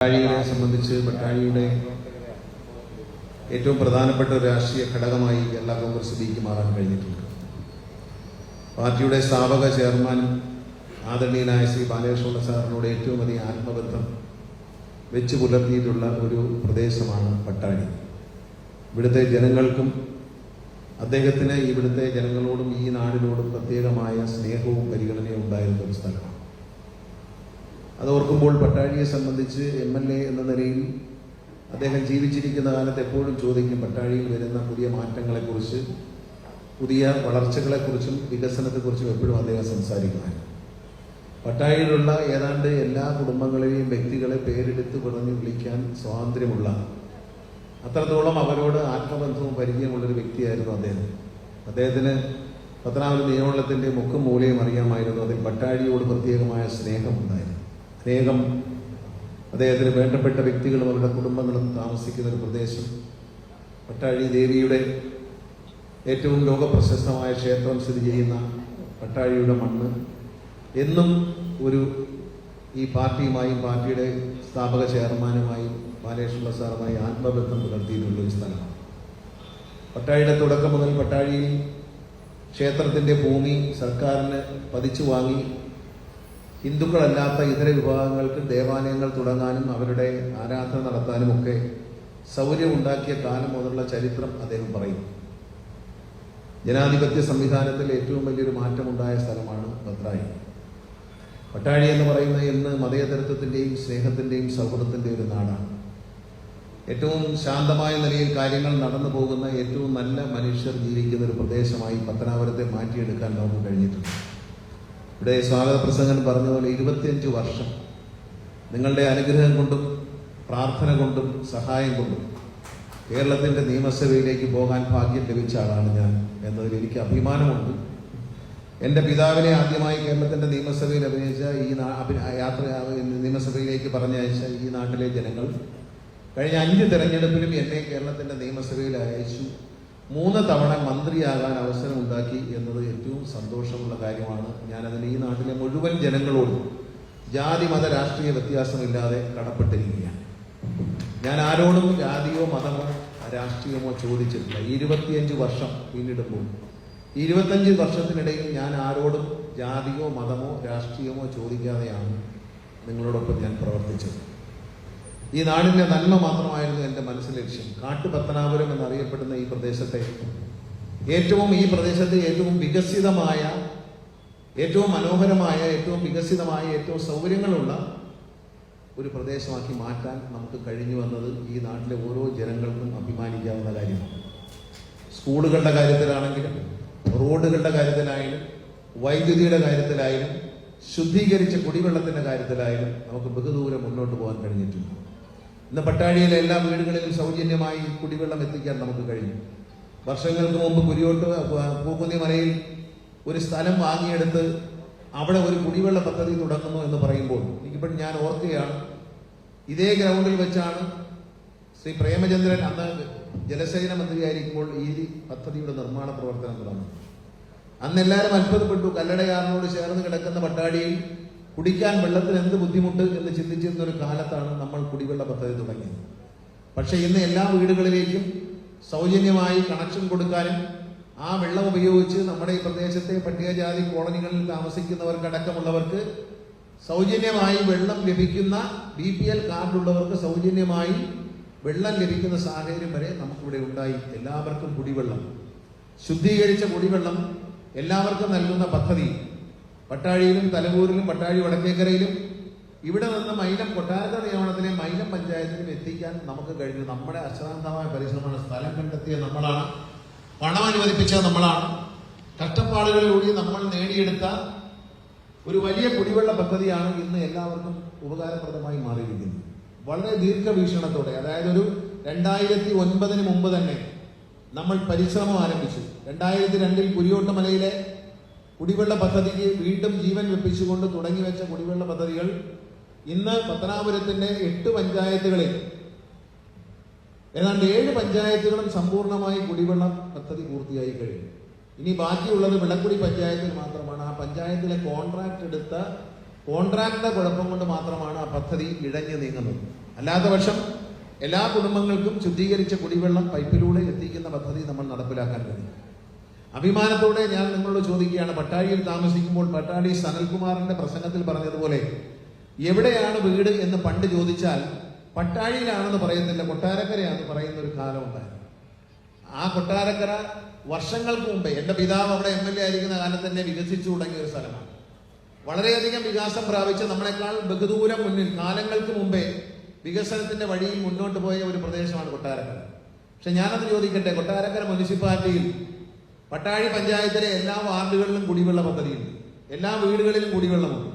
പട്ടാഴിയെ സംബന്ധിച്ച് പട്ടാഴിയുടെ ഏറ്റവും പ്രധാനപ്പെട്ട ഒരു രാഷ്ട്രീയ ഘടകമായി കേരള കോൺഗ്രസ് ബിക്ക് മാറാൻ കഴിഞ്ഞിട്ടുണ്ട്. പാർട്ടിയുടെ സ്ഥാപക ചെയർമാൻ ആദരണീയനായ ശ്രീ ബാലകൃഷ്ണ സാറിനോട് ഏറ്റവും അധികം ആത്മബന്ധം വെച്ചു പുലർത്തിയിട്ടുള്ള ഒരു പ്രദേശമാണ് പട്ടാഴി. ഇവിടുത്തെ ജനങ്ങൾക്കും അദ്ദേഹത്തിന് ഇവിടുത്തെ ജനങ്ങളോടും ഈ നാടിനോടും പ്രത്യേകമായ സ്നേഹവും പരിഗണനയും ഉണ്ടായിരുന്ന ഒരു സ്ഥലമാണ്. അതോർക്കുമ്പോൾ പട്ടാഴിയെ സംബന്ധിച്ച് MLA എന്ന നിലയിൽ അദ്ദേഹം ജീവിച്ചിരിക്കുന്ന കാലത്ത് എപ്പോഴും ചോദിക്കും പട്ടാഴിയിൽ വരുന്ന പുതിയ മാറ്റങ്ങളെക്കുറിച്ച്, പുതിയ വളർച്ചകളെക്കുറിച്ചും വികസനത്തെക്കുറിച്ചും എപ്പോഴും അദ്ദേഹം സംസാരിക്കുമായിരുന്നു. പട്ടാഴിയിലുള്ള ഏതാണ്ട് എല്ലാ കുടുംബങ്ങളെയും വ്യക്തികളെ പേരെടുത്ത് പറഞ്ഞ് വിളിക്കാൻ സ്വാതന്ത്ര്യമുള്ള, അത്രത്തോളം അവരോട് ആത്മബന്ധവും പരിചയമുള്ളൊരു വ്യക്തിയായിരുന്നു അദ്ദേഹം. അദ്ദേഹത്തിന് പത്തനാപുരം നിയമമണ്ഡലത്തിൻ്റെ മുക്കും മൂലയും അറിയാമായിരുന്നു. അതിൽ പട്ടാഴിയോട് പ്രത്യേകമായ സ്നേഹമുണ്ടായിരുന്നു. അനേകം അദ്ദേഹത്തിന് വേണ്ടപ്പെട്ട വ്യക്തികളും അവരുടെ കുടുംബങ്ങളും താമസിക്കുന്ന ഒരു പ്രദേശം. പട്ടാഴി ദേവിയുടെ ഏറ്റവും ലോകപ്രശസ്തമായ ക്ഷേത്രം സ്ഥിതി ചെയ്യുന്ന പട്ടാഴിയുടെ മണ്ണ് എന്നും ഒരു ഈ പാർട്ടിയുമായും പാർട്ടിയുടെ സ്ഥാപക ചെയർമാനുമായും ബാലകൃഷ്ണ സാറുമായി ആത്മബന്ധം പുലർത്തിയിട്ടുള്ള ഒരു സ്ഥലമാണ്. പട്ടാഴിയുടെ തുടക്കം മുതൽ പട്ടാഴിയിൽ ക്ഷേത്രത്തിന്റെ ഭൂമി സർക്കാരിന് പതിച്ചു വാങ്ങി ഹിന്ദുക്കളല്ലാത്ത ഇതര വിഭാഗങ്ങൾക്ക് ദേവാലയങ്ങൾ തുടങ്ങാനും അവരുടെ ആരാധന നടത്താനും ഒക്കെ സൗകര്യം ഉണ്ടാക്കിയ കാലം മുതലുള്ള ചരിത്രം അദ്ദേഹം പറയും. ജനാധിപത്യ സംവിധാനത്തിൽ ഏറ്റവും വലിയൊരു മാറ്റമുണ്ടായ സ്ഥലമാണ് പട്ടാഴി. പട്ടാഴി എന്ന് പറയുന്ന ഇന്ന് മതേതരത്വത്തിന്റെയും സ്നേഹത്തിന്റെയും സൗഹൃദത്തിന്റെയും ഒരു നാടാണ്. ഏറ്റവും ശാന്തമായ നിലയിൽ കാര്യങ്ങൾ നടന്നു പോകുന്ന ഏറ്റവും നല്ല മനുഷ്യർ ജീവിക്കുന്ന ഒരു പ്രദേശമായി പത്തനാപുരത്തെ മാറ്റിയെടുക്കാൻ നമുക്ക് കഴിഞ്ഞിട്ടുണ്ട്. ഇവിടെ സ്വാഗത പ്രസംഗൻ പറഞ്ഞതുപോലെ 25 വർഷം നിങ്ങളുടെ അനുഗ്രഹം കൊണ്ടും പ്രാർത്ഥന കൊണ്ടും സഹായം കൊണ്ടും കേരളത്തിന്റെ നിയമസഭയിലേക്ക് പോകാൻ ഭാഗ്യം ലഭിച്ച ആളാണ് ഞാൻ എന്നതിൽ എനിക്ക് അഭിമാനമുണ്ട്. എൻ്റെ പിതാവിനെ ആദ്യമായി കേരളത്തിന്റെ നിയമസഭയിൽ അഭിനയിച്ച നിയമസഭയിലേക്ക് പറഞ്ഞയച്ച ഈ നാട്ടിലെ ജനങ്ങൾ കഴിഞ്ഞ 5 തെരഞ്ഞെടുപ്പിലും എന്നെ കേരളത്തിന്റെ നിയമസഭയിൽ അയച്ചു. 3 തവണ മന്ത്രിയാകാൻ അവസരം ഉണ്ടാക്കി എന്നത് ഏറ്റവും സന്തോഷമുള്ള കാര്യമാണ്. ഞാനതിന് ഈ നാട്ടിലെ മുഴുവൻ ജനങ്ങളോടും ജാതി മത രാഷ്ട്രീയ വ്യത്യാസമില്ലാതെ കടപ്പെട്ടിരിക്കുകയാണ്. ഞാൻ ആരോടും ജാതിയോ മതമോ രാഷ്ട്രീയമോ ചോദിച്ചിട്ടില്ല. 25 വർഷം പിന്നിടുമ്പോൾ 25 വർഷത്തിനിടയിൽ ഞാൻ ആരോടും ജാതിയോ മതമോ രാഷ്ട്രീയമോ ചോദിക്കാതെയാണ് നിങ്ങളോടൊപ്പം ഞാൻ പ്രവർത്തിച്ചത്. ഈ നാടിന്റെ നന്മ മാത്രമായിരുന്നു എൻ്റെ മനസ്സിലെ ലക്ഷ്യം. കാട്ടുപത്തനാപുരം എന്നറിയപ്പെടുന്ന ഈ പ്രദേശത്തെ ഏറ്റവും വികസിതമായ, ഏറ്റവും മനോഹരമായ, ഏറ്റവും വികസിതമായ, ഏറ്റവും സൗകര്യങ്ങളുള്ള ഒരു പ്രദേശമാക്കി മാറ്റാൻ നമുക്ക് കഴിഞ്ഞു വന്നത് ഈ നാട്ടിലെ ഓരോ ജനങ്ങൾക്കും അഭിമാനിക്കാവുന്ന കാര്യമാണ്. സ്കൂളുകളുടെ കാര്യത്തിലാണെങ്കിലും, റോഡുകളുടെ കാര്യത്തിലായാലും, വൈദ്യുതിയുടെ കാര്യത്തിലായാലും, ശുദ്ധീകരിച്ച കുടിവെള്ളത്തിന്റെ കാര്യത്തിലായാലും നമുക്ക് ബഹുദൂരം മുന്നോട്ട് പോകാൻ കഴിഞ്ഞിട്ടുണ്ട്. ഇന്ന് പട്ടാഴിയിലെ എല്ലാ വീടുകളിലും സൗജന്യമായി കുടിവെള്ളം എത്തിക്കാൻ നമുക്ക് കഴിഞ്ഞു. വർഷങ്ങൾക്ക് മുമ്പ് കുരിയോട്ട് പൂക്കുന്നി മലയിൽ ഒരു സ്ഥലം വാങ്ങിയെടുത്ത് അവിടെ ഒരു കുടിവെള്ള പദ്ധതി തുടങ്ങുന്നു എന്ന് പറയുമ്പോൾ എനിക്കിപ്പോൾ ഞാൻ ഓർക്കുകയാണ്, ഇതേ ഗ്രൗണ്ടിൽ വെച്ചാണ് ശ്രീ പ്രേമചന്ദ്രൻ അന്ന് ജലസേചന മന്ത്രിയായിരിക്കുമ്പോൾ ഈ പദ്ധതിയുടെ നിർമ്മാണ പ്രവർത്തനം തുടങ്ങി. അന്ന് എല്ലാവരും അത്ഭുതപ്പെട്ടു. കല്ലടയാറിനോട് ചേർന്ന് കിടക്കുന്ന പട്ടാഴിയിൽ കുടിക്കാൻ വെള്ളത്തിന് എന്ത് ബുദ്ധിമുട്ട് എന്ന് ചിന്തിച്ചിരുന്ന ഒരു കാലത്താണ് നമ്മൾ കുടിവെള്ള പദ്ധതി തുടങ്ങിയത്. പക്ഷെ ഇന്ന് എല്ലാ വീടുകളിലേക്കും സൗജന്യമായി കണക്ഷൻ കൊടുക്കാനും ആ വെള്ളം ഉപയോഗിച്ച് നമ്മുടെ ഈ പ്രദേശത്തെ പട്ടികജാതി കോളനികളിൽ താമസിക്കുന്നവർക്കടക്കമുള്ളവർക്ക് സൗജന്യമായി വെള്ളം ലഭിക്കുന്ന, BPL കാർഡുള്ളവർക്ക് സൗജന്യമായി വെള്ളം ലഭിക്കുന്ന സാഹചര്യം വരെ നമുക്കിവിടെ ഉണ്ടായി. എല്ലാവർക്കും കുടിവെള്ളം, ശുദ്ധീകരിച്ച കുടിവെള്ളം എല്ലാവർക്കും നൽകുന്ന പദ്ധതി പട്ടാഴിയിലും തലവൂരിലും പട്ടാഴി വടക്കേക്കരയിലും ഇവിടെ നിന്ന് മൈലം കൊട്ടാരക്കര നിയമനത്തിലെ മൈലം പഞ്ചായത്തിലും എത്തിക്കാൻ നമുക്ക് കഴിഞ്ഞു. നമ്മുടെ അശ്രാന്തമായ പരിശ്രമമാണ്. സ്ഥലം കണ്ടെത്തിയ നമ്മളാണ്, പണം അനുവദിപ്പിച്ചത് നമ്മളാണ്, കഷ്ടപ്പാടുകളിലൂടെ നമ്മൾ നേടിയെടുത്ത ഒരു വലിയ കുടിവെള്ള പദ്ധതിയാണ് ഇന്ന് എല്ലാവർക്കും ഉപകാരപ്രദമായി മാറിയിരിക്കുന്നത്. വളരെ ദീർഘവീക്ഷണത്തോടെ, അതായത് ഒരു 2009 മുമ്പ് തന്നെ നമ്മൾ പരിശ്രമം ആരംഭിച്ചു. 2002 കുരിയോട്ടുമലയിലെ കുടിവെള്ള പദ്ധതിക്ക് വീണ്ടും ജീവൻ വെപ്പിച്ചുകൊണ്ട് തുടങ്ങിവെച്ച കുടിവെള്ള പദ്ധതികൾ ഇന്ന് പത്തനാപുരത്തിന്റെ 8 പഞ്ചായത്തുകളിൽ ഏതാണ്ട് 7 പഞ്ചായത്തുകളും സമ്പൂർണ്ണമായി കുടിവെള്ള പദ്ധതി പൂർത്തിയായി കഴിഞ്ഞു. ഇനി ബാക്കിയുള്ളത് വിളക്കുടി പഞ്ചായത്തിൽ മാത്രമാണ്. ആ പഞ്ചായത്തിലെ കോൺട്രാക്ട് എടുത്ത കോൺട്രാക്ടറുടെ കുഴപ്പം കൊണ്ട് മാത്രമാണ് ആ പദ്ധതി ഇഴഞ്ഞു നീങ്ങുന്നത്. അല്ലാത്ത പക്ഷം എല്ലാ കുടുംബങ്ങൾക്കും ശുദ്ധീകരിച്ച കുടിവെള്ളം പൈപ്പിലൂടെ എത്തിക്കുന്ന പദ്ധതി നമ്മൾ നടപ്പിലാക്കാൻ കഴിയും. അഭിമാനത്തോടെ ഞാൻ നിങ്ങളോട് ചോദിക്കുകയാണ്, പട്ടാഴിയിൽ താമസിക്കുമ്പോൾ പട്ടാഴി സനൽകുമാറിന്റെ പ്രസംഗത്തിൽ പറഞ്ഞതുപോലെ എവിടെയാണ് വീട് എന്ന് പണ്ട് ചോദിച്ചാൽ പട്ടാഴിയിലാണെന്ന് പറയത്തില്ല, കൊട്ടാരക്കരയാണെന്ന് പറയുന്ന ഒരു കാലം ഉണ്ടായിരുന്നു. ആ കൊട്ടാരക്കര വർഷങ്ങൾക്ക് മുമ്പേ എൻ്റെ പിതാവ് അവിടെ MLA ആയിരിക്കുന്ന കാലത്ത് തന്നെ വികസിച്ചു തുടങ്ങിയ ഒരു സ്ഥലമാണ്. വളരെയധികം വികാസം പ്രാപിച്ച് നമ്മളെക്കാൾ ബഹുദൂരം മുന്നിൽ കാലങ്ങൾക്ക് മുമ്പേ വികസനത്തിന്റെ വഴിയിൽ മുന്നോട്ട് പോയ ഒരു പ്രദേശമാണ് കൊട്ടാരക്കര. പക്ഷെ ഞാനത് ചോദിക്കട്ടെ, കൊട്ടാരക്കര മുനിസിപ്പാലിറ്റിയിൽ പട്ടാഴി പഞ്ചായത്തിലെ എല്ലാ വാർഡുകളിലും കുടിവെള്ള പദ്ധതിയുണ്ട്, എല്ലാ വീടുകളിലും കുടിവെള്ളമുണ്ട്.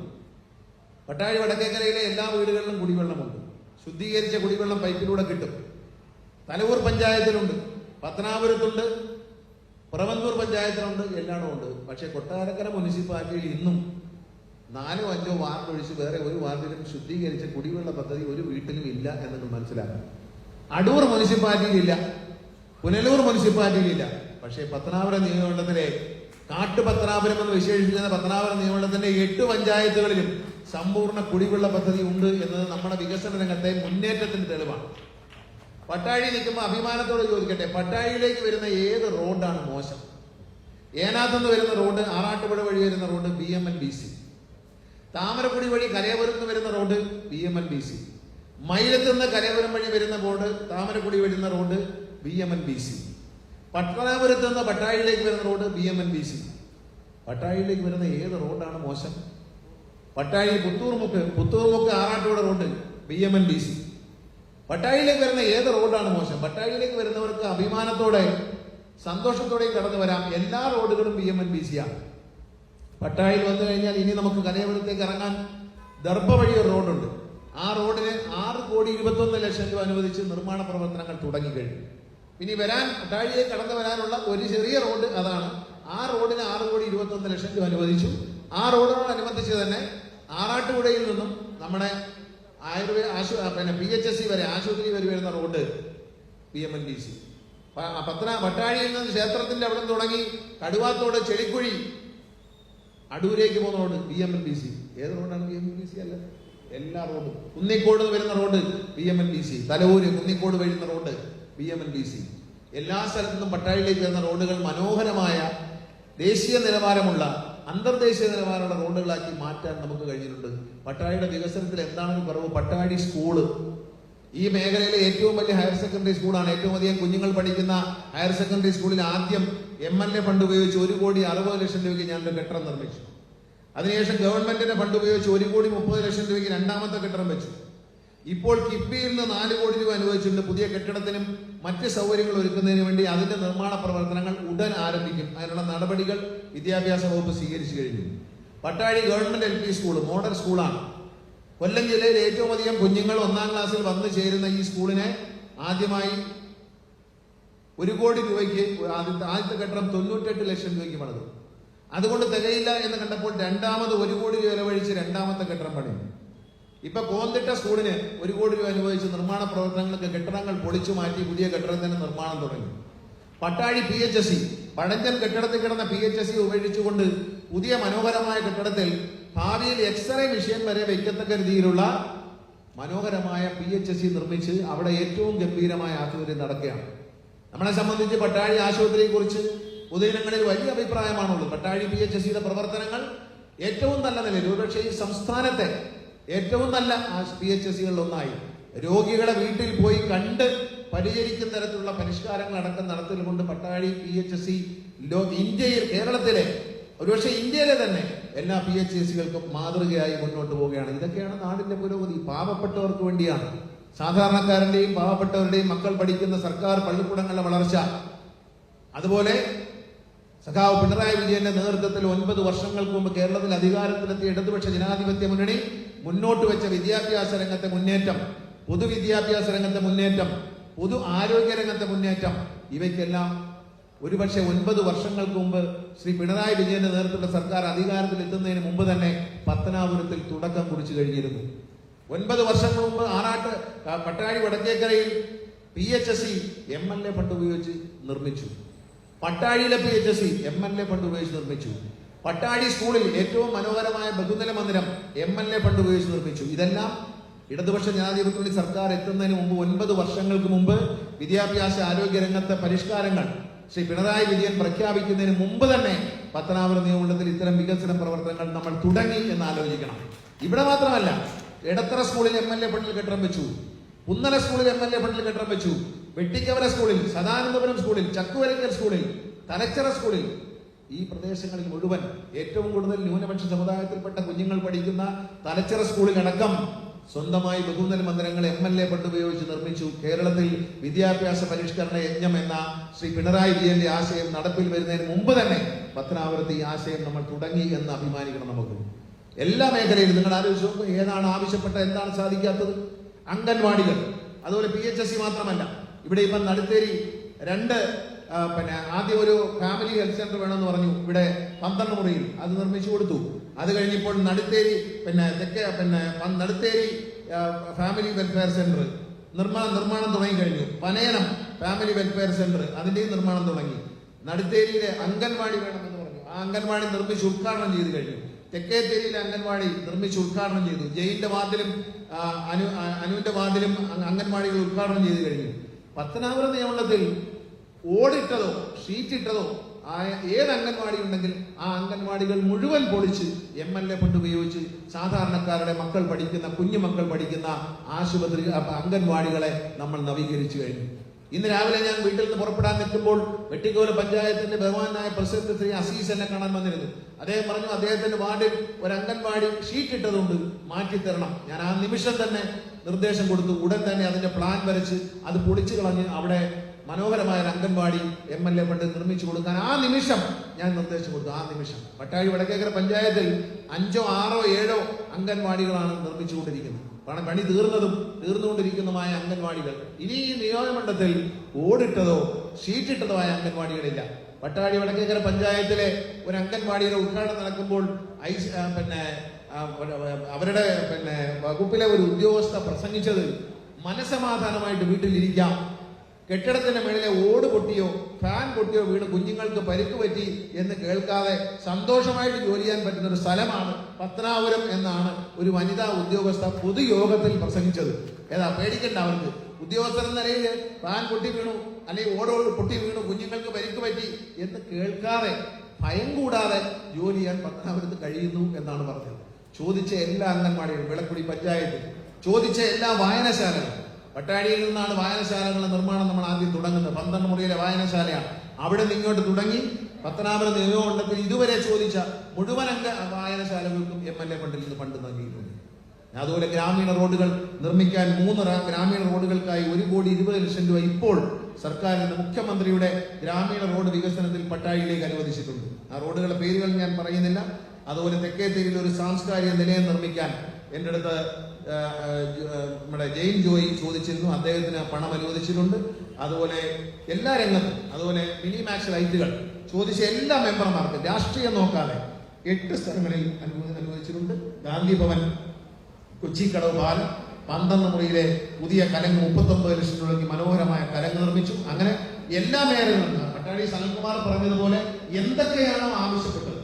പട്ടാഴി വടക്കേക്കരയിലെ എല്ലാ വീടുകളിലും കുടിവെള്ളമുണ്ട്, ശുദ്ധീകരിച്ച കുടിവെള്ളം പൈപ്പിലൂടെ കിട്ടും. തലവൂർ പഞ്ചായത്തിലുണ്ട്, പത്തനാപുരത്തുണ്ട്, പുറവന്തൂർ പഞ്ചായത്തിലുണ്ട്, എല്ലായിടവും ഉണ്ട്. പക്ഷെ കൊട്ടാരക്കര മുനിസിപ്പാലിറ്റിയിൽ ഇന്നും 4-5 വാർഡ് ഒഴിച്ച് വേറെ ഒരു വാർഡിലും ശുദ്ധീകരിച്ച കുടിവെള്ള പദ്ധതി ഒരു വീട്ടിലും ഇല്ല എന്ന് നിങ്ങൾ മനസ്സിലാക്കണം. അടൂർ മുനിസിപ്പാലിറ്റിയിലില്ല, പുനലൂർ മുനിസിപ്പാലിറ്റിയിലില്ല. പക്ഷേ പത്തനാപുരം നിയമമണ്ഡലത്തിലെ കാട്ടുപത്തനാപുരം എന്ന് വിശേഷിപ്പിക്കുന്ന പത്തനാപുരം നിയമമണ്ഡലത്തിന്റെ 8 പഞ്ചായത്തുകളിലും സമ്പൂർണ്ണ കുടിവെള്ള പദ്ധതി ഉണ്ട് എന്നത് നമ്മുടെ വികസന രംഗത്തെ മുന്നേറ്റത്തിന്റെ തെളിവാണ്. പട്ടാഴി നിൽക്കുമ്പോൾ അഭിമാനത്തോടെ ചോദിക്കട്ടെ, പട്ടാഴിയിലേക്ക് വരുന്ന ഏത് റോഡാണ് മോശം? ഏനാത്തുനിന്ന് വരുന്ന റോഡ്, ആറാട്ടുപുഴ വഴി വരുന്ന റോഡ് BMNBC, താമരക്കുടി വഴി കരയപുരത്ത് വരുന്ന റോഡ് BMNBC, മയിലത്ത് നിന്ന് കരയപുരം വഴി വരുന്ന റോഡ് താമരക്കുടി വരുന്ന റോഡ് BMNBC, പട്ടണാപുരത്ത് നിന്ന് പട്ടാഴിയിലേക്ക് വരുന്ന റോഡ് BMNBC. പട്ടാഴിയിലേക്ക് വരുന്ന ഏത് റോഡാണ് മോശം? Pattazhi Puthoormukku Arattupuzha road BMNBC. പട്ടാഴിയിലേക്ക് വരുന്ന ഏത് റോഡാണ് മോശം? പട്ടാഴിയിലേക്ക് വരുന്നവർക്ക് അഭിമാനത്തോടെ സന്തോഷത്തോടെയും കടന്നു വരാം. എല്ലാ റോഡുകളും BMNBC ആണ്. പട്ടാഴിയിൽ വന്നു കഴിഞ്ഞാൽ ഇനി നമുക്ക് കലയപുരത്തേക്ക് ഇറങ്ങാൻ ദർഭ വഴി ഒരു റോഡുണ്ട്. ആ റോഡിന് 6,21,00,000 രൂപ അനുവദിച്ച് നിർമ്മാണ പ്രവർത്തനങ്ങൾ തുടങ്ങിക്കഴിഞ്ഞു. ഇനി പട്ടാഴിയിലേക്ക് കടന്നു വരാനുള്ള ഒരു ചെറിയ റോഡ് അതാണ്. ആ റോഡിന് 6,21,00,000 രൂപ അനുവദിച്ചു. ആ റോഡിനോടനുബന്ധിച്ച് തന്നെ ആറാട്ടുപുഴയിൽ നിന്നും നമ്മുടെ PHSC വരെ ആശുപത്രി വരെ വരുന്ന റോഡ് BMNBC. പട്ടാഴിയിൽ നിന്ന് ക്ഷേത്രത്തിന്റെ അവിടെ തുടങ്ങി കടുവാത്തോട് ചെളിക്കുഴി അടൂരേക്ക് പോകുന്ന റോഡ് BMNBC. ഏത് റോഡാണ് BMNBC? അല്ല, എല്ലാ റോഡും. കുന്നിക്കോട് വരുന്ന റോഡ് BMNBC, തലവൂര് കുന്നിക്കോട് വരുന്ന റോഡ് BMNBC. എല്ലാ സ്ഥലത്തുനിന്നും പട്ടാഴിയിലേക്ക് വരുന്ന റോഡുകൾ മനോഹരമായ ദേശീയ നിലവാരമുള്ള അന്തർദേശീയ നിലവാരമുള്ള റോഡുകളാക്കി മാറ്റാൻ നമുക്ക് കഴിഞ്ഞിട്ടുണ്ട്. പട്ടാഴിയുടെ വികസനത്തിൽ എന്താണ് കുറവ്? പട്ടാഴി സ്കൂള് ഈ മേഖലയിലെ ഏറ്റവും വലിയ ഹയർ സെക്കൻഡറി സ്കൂളാണ്. ഏറ്റവും അധികം കുഞ്ഞുങ്ങൾ പഠിക്കുന്ന ഹയർ സെക്കൻഡറി സ്കൂളിൽ ആദ്യം MLA ഫണ്ട് ഉപയോഗിച്ച് 1,60,00,000 രൂപയ്ക്ക് ഞാനൊരു കെട്ടിടം നിർമ്മിച്ചു. അതിനുശേഷം ഗവൺമെന്റിന്റെ ഫണ്ട് ഉപയോഗിച്ച് 1,30,00,000 രൂപയ്ക്ക് രണ്ടാമത്തെ കെട്ടിടം വെച്ചു. ഇപ്പോൾ കിഫ്ബിയിൽ നിന്ന് 4 കോടി രൂപ അനുവദിച്ചിട്ടുണ്ട്. പുതിയ കെട്ടിടത്തിനും മറ്റ് സൗകര്യങ്ങൾ ഒരുക്കുന്നതിന് വേണ്ടി അതിന്റെ നിർമ്മാണ പ്രവർത്തനങ്ങൾ ഉടൻ ആരംഭിക്കും. അതിനുള്ള നടപടികൾ വിദ്യാഭ്യാസ വകുപ്പ് സ്വീകരിച്ചു കഴിഞ്ഞു. Pattazhi government LP school model സ്കൂളാണ്. കൊല്ലം ജില്ലയിൽ ഏറ്റവും അധികം കുഞ്ഞുങ്ങൾ 1ാം ക്ലാസ്സിൽ വന്നു ചേരുന്ന ഈ സ്കൂളിനെ ആദ്യമായി 1 കോടി രൂപയ്ക്ക് ആദ്യത്തെ കെട്ടിടം 98 ലക്ഷം രൂപയ്ക്ക് പണിതു. അതുകൊണ്ട് തികയില്ല എന്ന് കണ്ടപ്പോൾ രണ്ടാമത് 1 കോടി രൂപ ചെലവഴിച്ച് രണ്ടാമത്തെ കെട്ടിടം പണിയും. ഇപ്പൊ കോന്തിട്ട സ്കൂളിന് 1 കോടി രൂപ അനുവദിച്ച് നിർമ്മാണ പ്രവർത്തനങ്ങൾക്ക് കെട്ടിടങ്ങൾ പൊളിച്ചു മാറ്റി പുതിയ കെട്ടിടത്തിന്റെ നിർമ്മാണം തുടങ്ങി. പട്ടാഴി PHSC പഴഞ്ചൻ കെട്ടിടത്തിൽ കിടന്ന PHSC ഉപേക്ഷിച്ചുകൊണ്ട് പുതിയ മനോഹരമായ കെട്ടിടത്തിൽ ഭാവിയിൽ എക്സ്റേ മെഷീൻ വരെ വയ്ക്കത്തക്ക രീതിയിലുള്ള മനോഹരമായ PHSC നിർമ്മിച്ച് അവിടെ ഏറ്റവും ഗംഭീരമായ ആശുപത്രി നടക്കുകയാണ്. നമ്മളെ സംബന്ധിച്ച് പട്ടാഴി ആശുപത്രിയെ കുറിച്ച് പൊതുജനങ്ങളിൽ വലിയ അഭിപ്രായമാണുള്ളത്. പട്ടാഴി PHSCയുടെ പ്രവർത്തനങ്ങൾ ഏറ്റവും നല്ല നിലയിൽ, ഒരുപക്ഷെ ഈ സംസ്ഥാനത്തെ ഏറ്റവും നല്ല PHSCകളിൽ ഒന്നായി രോഗികളെ വീട്ടിൽ പോയി കണ്ട് പരിചരിക്കുന്ന തരത്തിലുള്ള പരിഷ്കാരങ്ങൾ അടക്കം നടത്തിക്കൊണ്ട് പട്ടാഴി PHSC ഇന്ത്യയിൽ, കേരളത്തിലെ, ഒരുപക്ഷെ ഇന്ത്യയിലെ തന്നെ എല്ലാ PHSCകൾക്കും മാതൃകയായി മുന്നോട്ട് പോവുകയാണ്. ഇതൊക്കെയാണ് നാടിന്റെ പുരോഗതി. പാവപ്പെട്ടവർക്ക് വേണ്ടിയാണ്, സാധാരണക്കാരന്റെയും പാവപ്പെട്ടവരുടെയും മക്കൾ പഠിക്കുന്ന സർക്കാർ പള്ളിക്കൂടങ്ങളുടെ വളർച്ച. അതുപോലെ സഖാവ് പിണറായി വിജയന്റെ നേതൃത്വത്തിൽ 9 വർഷങ്ങൾക്ക് മുമ്പ് കേരളത്തിൽ അധികാരത്തിലെത്തിയ ഇടതുപക്ഷ ജനാധിപത്യ മുന്നണി മുന്നോട്ട് വെച്ച വിദ്യാഭ്യാസ രംഗത്തെ മുന്നേറ്റം, പൊതുവിദ്യാഭ്യാസ രംഗത്തെ മുന്നേറ്റം, പൊതു ആരോഗ്യ രംഗത്തെ മുന്നേറ്റം, ഇവയ്ക്കെല്ലാം ഒരുപക്ഷെ 9 വർഷങ്ങൾക്ക് മുമ്പ് ശ്രീ പിണറായി വിജയന്റെ നേതൃത്വത്തിലുള്ള സർക്കാർ അധികാരത്തിൽ എത്തുന്നതിന് മുമ്പ് തന്നെ പത്തനാപുരത്തിൽ തുടക്കം കുറിച്ചു കഴിഞ്ഞിരുന്നു. 9 വർഷങ്ങൾ മുമ്പ് പട്ടാഴി വടക്കേക്കരയിൽ PHSC MLA ഫണ്ട് ഉപയോഗിച്ച് നിർമ്മിച്ചു. പട്ടാഴിയിലെ PHSC MLA ഫണ്ട് ഉപയോഗിച്ച് നിർമ്മിച്ചു. പട്ടാഴി സ്കൂളിൽ ഏറ്റവും മനോഹരമായ ബഹുനില മന്ദിരം MLA ഫണ്ട് ഉപയോഗിച്ച് നിർമ്മിച്ചു. ഇതെല്ലാം ഇടതുപക്ഷ ജനാധിപത്യ സർക്കാർ എത്തുന്നതിന് മുമ്പ് 9 വർഷങ്ങൾക്ക് മുമ്പ് വിദ്യാഭ്യാസ ആരോഗ്യ രംഗത്തെ പരിഷ്കാരങ്ങൾ ശ്രീ പിണറായി വിജയൻ പ്രഖ്യാപിക്കുന്നതിന് മുമ്പ് തന്നെ പത്തനാപുരം നിയമമണ്ഡലത്തിൽ ഇത്തരം വികസന പ്രവർത്തനങ്ങൾ നമ്മൾ തുടങ്ങി എന്ന് ആലോചിക്കണം. ഇവിടെ മാത്രമല്ല, എടത്തറ സ്കൂളിൽ MLA ഫണ്ടിൽ കെട്ടിടം വെച്ചു, പുന്നല സ്കൂളിൽ MLA ഫണ്ടിൽ കെട്ടിടം വെച്ചു, വെട്ടിക്കവര സ്കൂളിൽ, സദാനന്ദപുരം സ്കൂളിൽ, ചക്കുവരക്കൽ സ്കൂളിൽ, തലച്ചറ സ്കൂളിൽ, ഈ പ്രദേശങ്ങളിൽ മുഴുവൻ ഏറ്റവും കൂടുതൽ ന്യൂനപക്ഷ സമുദായത്തിൽപ്പെട്ട കുഞ്ഞുങ്ങൾ പഠിക്കുന്ന തലച്ചറ സ്കൂളിലടക്കം സ്വന്തമായി ബഹുനില മന്ദിരങ്ങൾ MLA ഫണ്ട് ഉപയോഗിച്ച് നിർമ്മിച്ചു. കേരളത്തിൽ വിദ്യാഭ്യാസ പരിഷ്കരണ യജ്ഞം എന്ന ശ്രീ പിണറായി വിജയന്റെ ആശയം നടപ്പിൽ വരുന്നതിന് മുമ്പ് തന്നെ പത്തനാപുരത്ത് ഈ ആശയം നമ്മൾ തുടങ്ങി എന്ന് അഭിമാനിക്കണം. നമുക്ക് എല്ലാ മേഖലയിലും നിങ്ങൾ ആലോചിച്ച് നോക്കുക, ഏതാണ് ആവശ്യപ്പെട്ട, എന്താണ് സാധിക്കാത്തത്? അംഗൻവാടികൾ, അതുപോലെ PHSC മാത്രമല്ല, ഇവിടെ ഇപ്പം നടുത്തേരി 2 ആദ്യം ഒരു ഫാമിലി ഹെൽത്ത് സെന്റർ വേണമെന്ന് പറഞ്ഞു, ഇവിടെ 12 മുറിയിൽ അത് നിർമ്മിച്ചു കൊടുത്തു. അത് കഴിഞ്ഞപ്പോൾ Naduthery Naduthery family welfare centre നിർമ്മാണം തുടങ്ങി കഴിഞ്ഞു. പനയനം ഫാമിലി വെൽഫെയർ സെന്റർ അതിന്റെയും നിർമ്മാണം തുടങ്ങി. നടുത്തേരിയിലെ അംഗൻവാടി വേണമെന്ന് പറഞ്ഞു, ആ അംഗൻവാടി നിർമ്മിച്ച് ഉദ്ഘാടനം ചെയ്ത് കഴിഞ്ഞു. തെക്കേത്തേരിയിലെ അംഗൻവാടി നിർമ്മിച്ച് ഉദ്ഘാടനം ചെയ്തു. ജയിന്റെ വാർഡിലും അനുവിന്റെ വാർഡിലും അംഗൻവാടികൾ ഉദ്ഘാടനം ചെയ്ത് കഴിഞ്ഞു. പത്തനാപുരം നിയമമണ്ഡലത്തിൽ ഓടിട്ടതോ ഷീറ്റിട്ടതോ ആയ ഏത് അംഗൻവാടി ഉണ്ടെങ്കിൽ ആ അംഗൻവാടികൾ മുഴുവൻ പൊളിച്ച് MLA ഫണ്ട് ഉപയോഗിച്ച് സാധാരണക്കാരുടെ മക്കൾ പഠിക്കുന്ന, കുഞ്ഞുമക്കൾ പഠിക്കുന്ന ആശുപത്രി അംഗൻവാടികളെ നമ്മൾ നവീകരിച്ചു കഴിഞ്ഞു. ഇന്ന് രാവിലെ ഞാൻ വീട്ടിൽ നിന്ന് പുറപ്പെടാൻ നിൽക്കുമ്പോൾ വെട്ടിക്കോല പഞ്ചായത്തിന്റെ ബഹുമാനായ പ്രസിഡന്റ് ശ്രീ അസീസ് എന്നെ കാണാൻ വന്നിരുന്നു. അദ്ദേഹം പറഞ്ഞു, അദ്ദേഹത്തിന്റെ വാർഡിൽ ഒരു അംഗൻവാടി ഷീറ്റ് ഇട്ടതുകൊണ്ട് മാറ്റിത്തരണം. ഞാൻ ആ നിമിഷം തന്നെ നിർദ്ദേശം കൊടുത്തു. ഉടൻ തന്നെ അതിന്റെ പ്ലാൻ വരച്ച് അത് പൊളിച്ചു കളഞ്ഞ് അവിടെ മനോഹരമായ ഒരു അംഗൻവാടി MLA ഫണ്ട് നിർമ്മിച്ചു കൊടുക്കാൻ ആ നിമിഷം ഞാൻ നിർദ്ദേശം കൊടുത്തു. ആ നിമിഷം പട്ടാഴി വടക്കേക്കര പഞ്ചായത്തിൽ 5, 6, 7 അംഗൻവാടികളാണ് നിർമ്മിച്ചുകൊണ്ടിരിക്കുന്നത്. പണി തീർന്നുകൊണ്ടിരിക്കുന്നതുമായ അംഗൻവാടികൾ. ഇനി ഈ നിയോജകമണ്ഡലത്തിൽ ഓടിട്ടതോ ഷീറ്റിട്ടതോ ആയ അംഗൻവാടികളില്ല. പട്ടാഴി വടക്കേക്കര പഞ്ചായത്തിലെ ഒരു അംഗൻവാടിയുടെ ഉദ്ഘാടനം നടക്കുമ്പോൾ അവരുടെ വകുപ്പിലെ ഒരു ഉദ്യോഗസ്ഥ പ്രസംഗിച്ചത്, മനസമാധാനമായിട്ട് വീട്ടിലിരിക്കാം, കെട്ടിടത്തിന്റെ മേളിലെ ഓട് പൊട്ടിയോ ഫാൻ പൊട്ടിയോ വീണ് കുഞ്ഞുങ്ങൾക്ക് പരിക്ക് പറ്റി എന്ന് കേൾക്കാതെ സന്തോഷമായിട്ട് ജോലി ചെയ്യാൻ പറ്റുന്ന ഒരു സ്ഥലമാണ് പത്തനാപുരം എന്നാണ് ഒരു വനിതാ ഉദ്യോഗസ്ഥ പൊതുയോഗത്തിൽ പ്രസംഗിച്ചത്. ഏതാ പേടിക്കണ്ട, അവർക്ക് ഉദ്യോഗസ്ഥർ എന്ന നിലയിൽ ഫാൻ പൊട്ടി വീണു അല്ലെങ്കിൽ ഓടോട് പൊട്ടി വീണു കുഞ്ഞുങ്ങൾക്ക് പരിക്ക് പറ്റി എന്ന് കേൾക്കാതെ ഭയം കൂടാതെ ജോലി ചെയ്യാൻ പത്തനാപുരത്ത് കഴിയുന്നു എന്നാണ് പറഞ്ഞത്. ചോദിച്ച എല്ലാ അംഗൻവാടികളും, വിളക്കുടി പഞ്ചായത്തിൽ ചോദിച്ച എല്ലാ വായനശാലകളും, പട്ടാഴിയിൽ നിന്നാണ് വായനശാലകളുടെ നിർമ്മാണം നമ്മൾ ആദ്യം തുടങ്ങുന്നത്. 12 മുറിയിലെ വായനശാലയാണ്. അവിടെ നിന്ന് ഇങ്ങോട്ട് തുടങ്ങി പത്തനാപുരം നിയോജകമണ്ഡലത്തിൽ ഇതുവരെ ചോദിച്ച മുഴുവൻ വായനശാലകൾക്കും MLA ഫണ്ടിൽ നിന്ന് ഫണ്ട് നൽകിയിട്ടുണ്ട്. അതുപോലെ ഗ്രാമീണ റോഡുകൾ നിർമ്മിക്കാൻ 3 ഗ്രാമീണ റോഡുകൾക്കായി 1,20,00,000 രൂപ ഇപ്പോൾ സർക്കാരിന്റെ മുഖ്യമന്ത്രിയുടെ ഗ്രാമീണ റോഡ് വികസനത്തിൽ പട്ടാഴിയിലേക്ക് അനുവദിച്ചിട്ടുണ്ട്. ആ റോഡുകളുടെ പേരുകൾ ഞാൻ പറയുന്നില്ല. അതുപോലെ തെക്കേത്തേരിയിൽ ഒരു സാംസ്കാരിക നിലയം നിർമ്മിക്കാൻ എൻ്റെ അടുത്ത് നമ്മുടെ ജെയിൻ ജോയി ചോദിച്ചിരുന്നു. അദ്ദേഹത്തിന് പണം അനുവദിച്ചിട്ടുണ്ട്. അതുപോലെ എല്ലാ രംഗത്തും, അതുപോലെ മിനിമാക്സ് ലൈറ്റുകൾ ചോദിച്ച എല്ലാ മെമ്പർമാർക്കും രാഷ്ട്രീയം നോക്കാതെ 8 സ്ഥലങ്ങളിൽ അനുവദിച്ചിട്ടുണ്ട്. ഗാന്ധി ഭവൻ, കൊച്ചിക്കടവ് പാലം, 12 മുറിയിലെ പുതിയ കലങ്ങ് 39 ലക്ഷം രൂപയ്ക്ക് മനോഹരമായ കലങ്ങ് നിർമ്മിച്ചു. അങ്ങനെ എല്ലാ മേഖലകളിലും പട്ടാഴി സനൽകുമാർ പറഞ്ഞതുപോലെ എന്തൊക്കെയാണോ ആവശ്യപ്പെട്ടത്,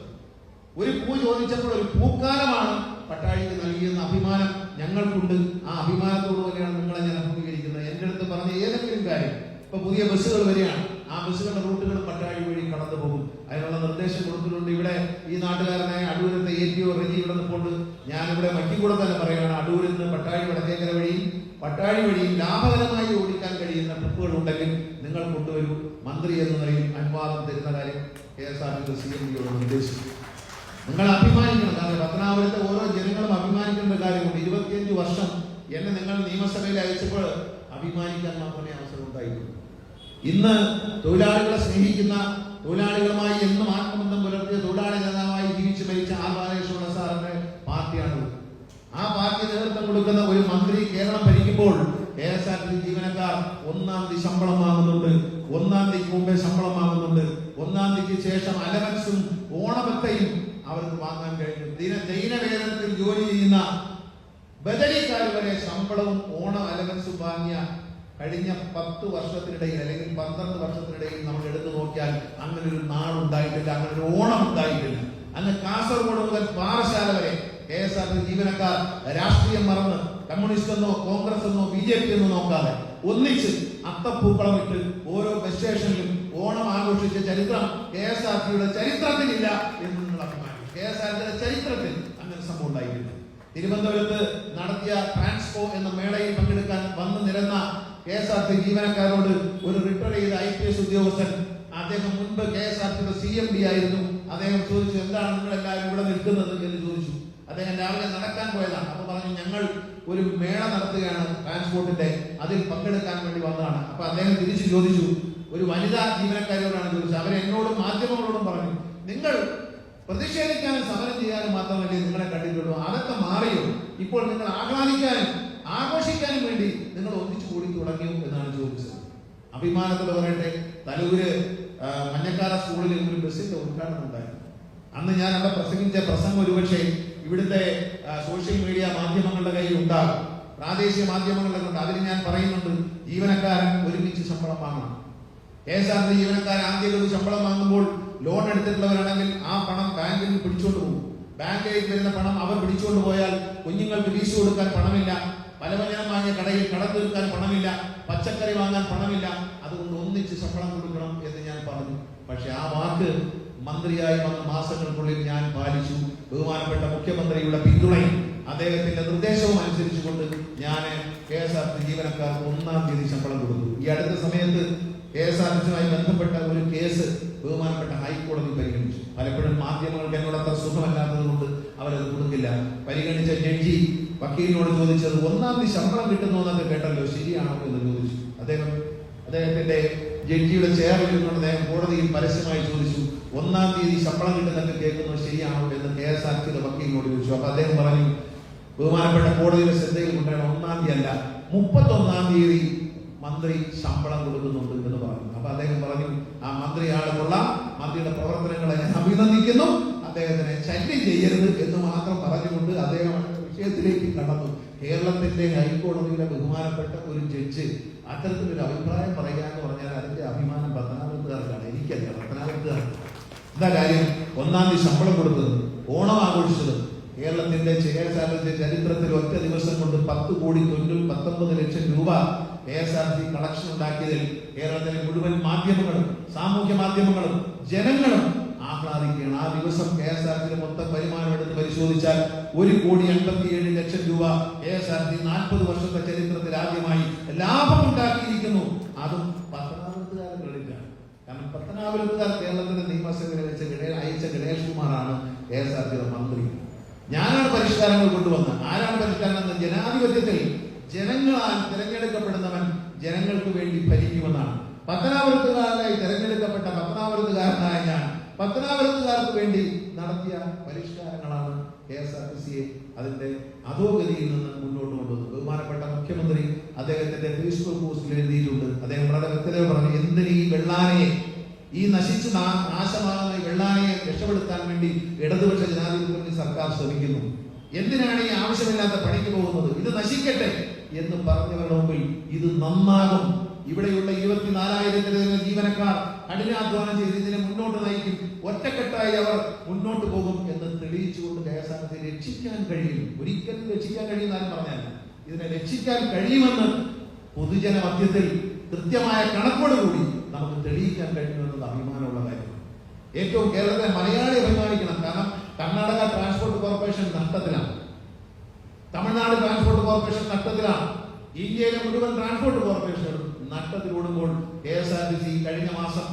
ഒരു പൂ ചോദിച്ചപ്പോൾ ഒരു പൂക്കാലമാണ് പട്ടാഴിക്ക് നൽകിയെന്ന അഭിമാനം ഞങ്ങൾക്കുണ്ട്. ആ അഭിമാനത്തോട് കൂടിയാണ് നിങ്ങളെ ഞാൻ അഭിമുഖീകരിക്കുന്നത്. എൻ്റെ അടുത്ത് പറഞ്ഞ ഏതെങ്കിലും കാര്യം, ഇപ്പൊ പുതിയ ബസ്സുകൾ വരികയാണ്, ആ ബസ്സുകളുടെ റൂട്ടുകൾ പട്ടാഴി വഴി കടന്നു പോകും. അതിനുള്ള നിർദ്ദേശം കൊടുത്തിട്ടുണ്ട്. ഇവിടെ ഈ നാട്ടുകാരനായ അടൂരത്തെ ATO റെജി ഇവിടെ നിൽപ്പുണ്ട്. ഞാനിവിടെ മറ്റിക്കൂടെ തന്നെ പറയുകയാണ്, അടൂരിൽ നിന്ന് പട്ടാഴി വടക്കേക്കര വഴിയും പട്ടാഴി വഴിയും ലാഭകരമായി ഓടിക്കാൻ കഴിയുന്ന ട്രിപ്പുകൾ ഉണ്ടെങ്കിൽ നിങ്ങൾ കൊണ്ടുവരൂ. മന്ത്രി എന്ന നിലയിൽ അനുവാദം തരുന്ന കാര്യം KSRTC CMD നിർദ്ദേശിച്ചു. നിങ്ങൾ അഭിമാനിക്കണം. കാരണം പത്തനാപുരത്തെ ഓരോ ജനങ്ങളും അഭിമാനിക്കേണ്ട കാര്യമുണ്ട്. 25 വർഷം എന്നെ നിങ്ങൾ നിയമസഭയിൽ അയച്ചപ്പോൾ അഭിമാനിക്കാൻ മാത്രമേ അവസരം ഉണ്ടായിട്ടുള്ളൂ. ഇന്ന് തൊഴിലാളികളെ സ്നേഹിക്കുന്ന, തൊഴിലാളികളുമായി എന്നും ആത്മബന്ധം പുലർത്തിയ തൊഴിലാളി നേതാവായി ജീവിച്ചു മരിച്ച R. ബാലകൃഷ്ണ സാറിന്റെ പാർട്ടിയാണ്. ആ പാർട്ടി നേതൃത്വം കൊടുക്കുന്ന ഒരു മന്ത്രി കേരളം ഭരിക്കുമ്പോൾ KSRTC ജീവനക്കാർ 1-ാം തീയതി ശമ്പളം വാങ്ങുന്നുണ്ട്, 1-ാം തീയതിക്ക് മുമ്പേ ശമ്പളം വാങ്ങുന്നുണ്ട്, 1-ാം തീയതിക്ക് ശേഷം അലവൻസും ഓണമത്തയും അവർക്ക് വാങ്ങാൻ കഴിഞ്ഞു. ദൈനവേതനത്തിൽ ജോലി ചെയ്യുന്ന ബദലിക്കാർ വരെ ശമ്പളവും ഓണം അലവൻസും വാങ്ങിയ കഴിഞ്ഞ 10 വർഷത്തിനിടയിൽ അല്ലെങ്കിൽ 12 വർഷത്തിനിടയിൽ നമ്മൾ എടുത്തു നോക്കിയാൽ അങ്ങനെ ഒരു നാളുണ്ടായിട്ടില്ല, അങ്ങനെ ഒരു ഓണം ഉണ്ടായിട്ടില്ല. അങ്ങ് കാസർഗോഡ് മുതൽ പാറശാല വരെ KSRTC ജീവനക്കാർ രാഷ്ട്രീയം മറന്ന് കമ്മ്യൂണിസ്റ്റ് എന്നോ കോൺഗ്രസ് എന്നോ BJP എന്നോ നോക്കാതെ ഒന്നിച്ച് അത്തപ്പൂക്കളം ഇട്ട് ഓരോ ബസ് സ്റ്റേഷനിലും ഓണം ആഘോഷിച്ച ചരിത്രം KSRTCയുടെ ചരിത്രത്തിലില്ല എന്ന് നിങ്ങൾ അഭിമാനിക്കും. KSRTCയുടെ ചരിത്രത്തിൽ അങ്ങനെ സംഭവം ഉണ്ടായിട്ടില്ല. തിരുവനന്തപുരത്ത് നടത്തിയ ട്രാൻസ്പോ എന്ന മേളയിൽ പങ്കെടുക്കാൻ വന്നു നിരന്ന KSRTC ജീവനക്കാരോട് ഒരു റിട്ടയർ ചെയ്ത IPS ഉദ്യോഗസ്ഥൻ, അദ്ദേഹം മുൻപ് KSRTCയുടെ CMD ആയിരുന്നു, അദ്ദേഹം ചോദിച്ചു, എന്താണ് നിങ്ങൾ എല്ലാവരും ഇവിടെ നിൽക്കുന്നത് എന്ന് ചോദിച്ചു. അദ്ദേഹം രാവിലെ നടക്കാൻ പോയതാണ്. അപ്പൊ പറഞ്ഞു, ഞങ്ങൾ ഒരു മേള നടത്തുകയാണ് ട്രാൻസ്പോർട്ടിന്റെ, അതിൽ പങ്കെടുക്കാൻ വേണ്ടി വന്നതാണ്. അപ്പൊ അദ്ദേഹം തിരിച്ചു ചോദിച്ചു, ഒരു വനിതാ ജീവനക്കാരോടാണ് ചോദിച്ചത്. അവരെന്നോടും മാധ്യമങ്ങളോടും പറഞ്ഞു, നിങ്ങൾ പ്രതിഷേധിക്കാനും സമരം ചെയ്യാനും മാത്രമല്ലേ നിങ്ങളെ കണ്ടിട്ടുള്ളൂ, അതൊക്കെ മാറിയോ? ഇപ്പോൾ നിങ്ങൾ ആഹ്ലാദിക്കാനും ആഘോഷിക്കാനും വേണ്ടി നിങ്ങൾ ഒന്നിച്ചു കൂടി തുടങ്ങിയോ എന്നാണ് ചോദിച്ചത്. അഭിമാനത്തോടെ പറയട്ടെ, തലൂര് മഞ്ഞക്കാല സ്കൂളിൽ ഒരു ബസ്സിന്റെ ഉദ്ഘാടനം ഉണ്ടായിരുന്നു. അന്ന് ഞാൻ അവിടെ പ്രസംഗിച്ച പ്രസംഗം ഒരുപക്ഷെ ഇവിടുത്തെ സോഷ്യൽ മീഡിയ മാധ്യമങ്ങളുടെ കയ്യിൽ ഉണ്ടാകും, പ്രാദേശിക മാധ്യമങ്ങളുടെ ഉണ്ട്. അതിൽ ഞാൻ പറയുന്നുണ്ട്, ജീവനക്കാരൻ ഒരുമിച്ച് ശമ്പളം വാങ്ങണം. KSRTC ജീവനക്കാർ ആദ്യം ശമ്പളം വാങ്ങുമ്പോൾ ലോൺ എടുത്തിട്ടുള്ളവരാണെങ്കിൽ ആ പണം ബാങ്കിൽ പിടിച്ചോണ്ട് പോകും. ബാങ്കിലേക്ക് വരുന്ന പണം അവർ പിടിച്ചുകൊണ്ട് പോയാൽ കുഞ്ഞുങ്ങൾക്ക് ഫീസ് കൊടുക്കാൻ പണമില്ല, പലവ്യഞ്ജനം വാങ്ങിയ കടയിൽ കട തീർക്കാൻ പണമില്ല, പച്ചക്കറി വാങ്ങാൻ പണമില്ല. അതുകൊണ്ട് ഒന്നിച്ച് ശമ്പളം കൊടുക്കണം എന്ന് ഞാൻ പറഞ്ഞു. പക്ഷെ ആ വാക്ക് മന്ത്രിയായി വന്ന മാസങ്ങൾക്കുള്ളിൽ ഞാൻ പാലിച്ചു. ബഹുമാനപ്പെട്ട മുഖ്യമന്ത്രിയുടെ പിന്തുണയും അദ്ദേഹത്തിന്റെ നിർദ്ദേശവും അനുസരിച്ചുകൊണ്ട് ഞാൻ KSRTC ജീവനക്കാർക്ക് 1-ാം തീയതി ശമ്പളം കൊടുത്തു. ഈ അടുത്ത സമയത്ത് KSRTCയുമായി ബന്ധപ്പെട്ട ഒരു കേസ് ബഹുമാനപ്പെട്ട ഹൈക്കോടതി പരിഗണിച്ചു. പലപ്പോഴും മാധ്യമങ്ങൾക്ക് എന്നോട് അത്ര സുഖമല്ലാത്തത് കൊണ്ട് അവരത് കൊടുക്കില്ല. പരിഗണിച്ച ജഡ്ജി വക്കീലിനോട് ചോദിച്ചത്, 1-ാം തീയതി ശമ്പളം കിട്ടുന്നു എന്നൊക്കെ കേട്ടല്ലോ, ശരിയാണോ എന്ന് ചോദിച്ചു. അദ്ദേഹത്തിന്റെ ജഡ്ജിയുടെ ചെയറിലിരുന്നുകൊണ്ട് അദ്ദേഹം കോടതിയിൽ പരസ്യമായി ചോദിച്ചു, 1-ാം തീയതി ശമ്പളം കിട്ടുന്നൊക്കെ കേൾക്കുന്നത് ശരിയാണോ എന്ന് KSRTCയുടെ വക്കീലിനോട് ചോദിച്ചു. അപ്പൊ അദ്ദേഹം പറഞ്ഞു, ബഹുമാനപ്പെട്ട കോടതിയുടെ ശ്രദ്ധയിൽ കൊണ്ടുവരണം, 1-ാം തീയതി അല്ല 31-ാം തീയതി മന്ത്രി ശമ്പളം കൊടുക്കുന്നുണ്ട് എന്ന് പറഞ്ഞു. അപ്പൊ അദ്ദേഹം പറഞ്ഞു, ആ മന്ത്രിയാളെ കൊള്ളാം, മന്ത്രിയുടെ പ്രവർത്തനങ്ങളെ ഞാൻ അഭിനന്ദിക്കുന്നു, അദ്ദേഹത്തിനെ ശല്യം ചെയ്യരുത് എന്ന് മാത്രം പറഞ്ഞുകൊണ്ട് അദ്ദേഹം വിഷയത്തിലേക്ക് കടന്നു. കേരളത്തിന്റെ ഹൈക്കോടതിയുടെ ബഹുമാനപ്പെട്ട ഒരു ജഡ്ജ് അത്തരത്തിലൊരു അഭിപ്രായം പറയുക എന്ന് പറഞ്ഞാൽ അതിന്റെ അഭിമാനം പത്തനാപുരത്തുകാർക്കാണ്, എനിക്കല്ല, പത്തനാപുരത്തുകാർക്ക്. എന്താ കാര്യം? 1-ാം തീയതി ശമ്പളം കൊടുത്തത്, ഓണം ആഘോഷിച്ചത്, കേരളത്തിന്റെ KSRTC ചരിത്രത്തിൽ ഒറ്റ ദിവസം കൊണ്ട് 10,19 ലക്ഷം രൂപ KSRTC കളക്ഷൻ ഉണ്ടാക്കിയതിൽ കേരളത്തിലെ മുഴുവൻ മാധ്യമങ്ങളും സാമൂഹ്യ മാധ്യമങ്ങളും ജനങ്ങളും ആഹ്ലാദിക്കുകയാണ്. ആ ദിവസം KSRTCയുടെ മൊത്തം വരുമാനം എടുത്ത് പരിശോധിച്ചാൽ 1,87 ലക്ഷം രൂപ KSRTC 40 വർഷത്തെ ചരിത്രത്തിൽ ആദ്യമായി ലാഭമുണ്ടാക്കിയിരിക്കുന്നു. അതും പത്തനാപുരത്തുകാരുടെ ക്രെഡിറ്റാണ്. കാരണം പത്തനാപുരത്തുകാർ കേരളത്തിന്റെ നിയമസഭയിൽ വെച്ച് അയച്ച ഗണേഷ് കുമാറാണ് KSRTCയുടെ മന്ത്രി. ഞാനാണ് പരിഷ്കാരങ്ങൾ കൊണ്ടുവന്നത്. ആരാണ് പരിഷ്കാരം? ജനാധിപത്യത്തിൽ ജനങ്ങളാൽ തിരഞ്ഞെടുക്കപ്പെടുന്നവൻ ജനങ്ങൾക്ക് വേണ്ടി ഭരിക്കുമെന്നാണ്. പത്തനാപുരത്തുകാരനായി തിരഞ്ഞെടുക്കപ്പെട്ട പത്തനാപുരത്തുകാരനായ ഞാൻ പത്തനാപുരത്തുകാർക്ക് വേണ്ടി നടത്തിയ പരിഷ്കാരങ്ങളാണ് KSRTCയെ അതിന്റെ അധോഗതിയിൽ നിന്ന് മുന്നോട്ട് കൊണ്ടുവന്നത്. ബഹുമാനപ്പെട്ട മുഖ്യമന്ത്രി അദ്ദേഹത്തിന്റെ ഫേസ്ബുക്ക് പോസ്റ്റിൽ എഴുതിയിട്ടുണ്ട്. അദ്ദേഹം വളരെ വ്യക്തത പറഞ്ഞു, എന്തിന് ഈ വെള്ളാനയെ, ഈ നശിച്ചു നാശമാകുന്ന ഈ വെള്ളാനയെ രക്ഷപ്പെടുത്താൻ വേണ്ടി ഇടതുപക്ഷ ജനാധിപത്യ സർക്കാർ ശ്രമിക്കുന്നു? എന്തിനാണ് ഈ ആവശ്യമില്ലാത്ത പണിക്ക് പോകുന്നത്? ഇത് നശിക്കട്ടെ എന്ന് പറഞ്ഞവരുടെ മുമ്പിൽ ഇത് നന്നാകും. ഇവിടെയുള്ള 24,000 ജീവനക്കാർ കഠിനാധ്വാനം ചെയ്ത് ഇതിനെ മുന്നോട്ട് നയിക്കും. ഒറ്റക്കെട്ടായി അവർ മുന്നോട്ട് പോകും എന്ന് തെളിയിച്ചുകൊണ്ട് KSRTC രക്ഷിക്കാൻ കഴിയും. ഒരിക്കലും രക്ഷിക്കാൻ കഴിയുന്ന പറഞ്ഞല്ല, ഇതിനെ രക്ഷിക്കാൻ കഴിയുമെന്ന് പൊതുജന മധ്യത്തിൽ കൃത്യമായ കണക്കോടുകൂടി നമുക്ക് തെളിയിക്കാൻ കഴിയുമെന്നത് അഭിമാനമുള്ള കാര്യമാണ്. ഏറ്റവും കേരളത്തിലെ മലയാളി അഭിമാനിക്കണം. കാരണം കർണാടക ട്രാൻസ്പോർട്ട് കോർപ്പറേഷൻ നഷ്ടത്തിലാണ്, തമിഴ്നാട് ട്രാൻസ്പോർട്ട് കോർപ്പറേഷൻ നഷ്ടത്തിലാണ്, ഇന്ത്യയിലെ മുഴുവൻ ട്രാൻസ്പോർട്ട് കോർപ്പറേഷനുകളും നഷ്ടത്തിലോടുമ്പോൾ KSRTC കഴിഞ്ഞ മാസം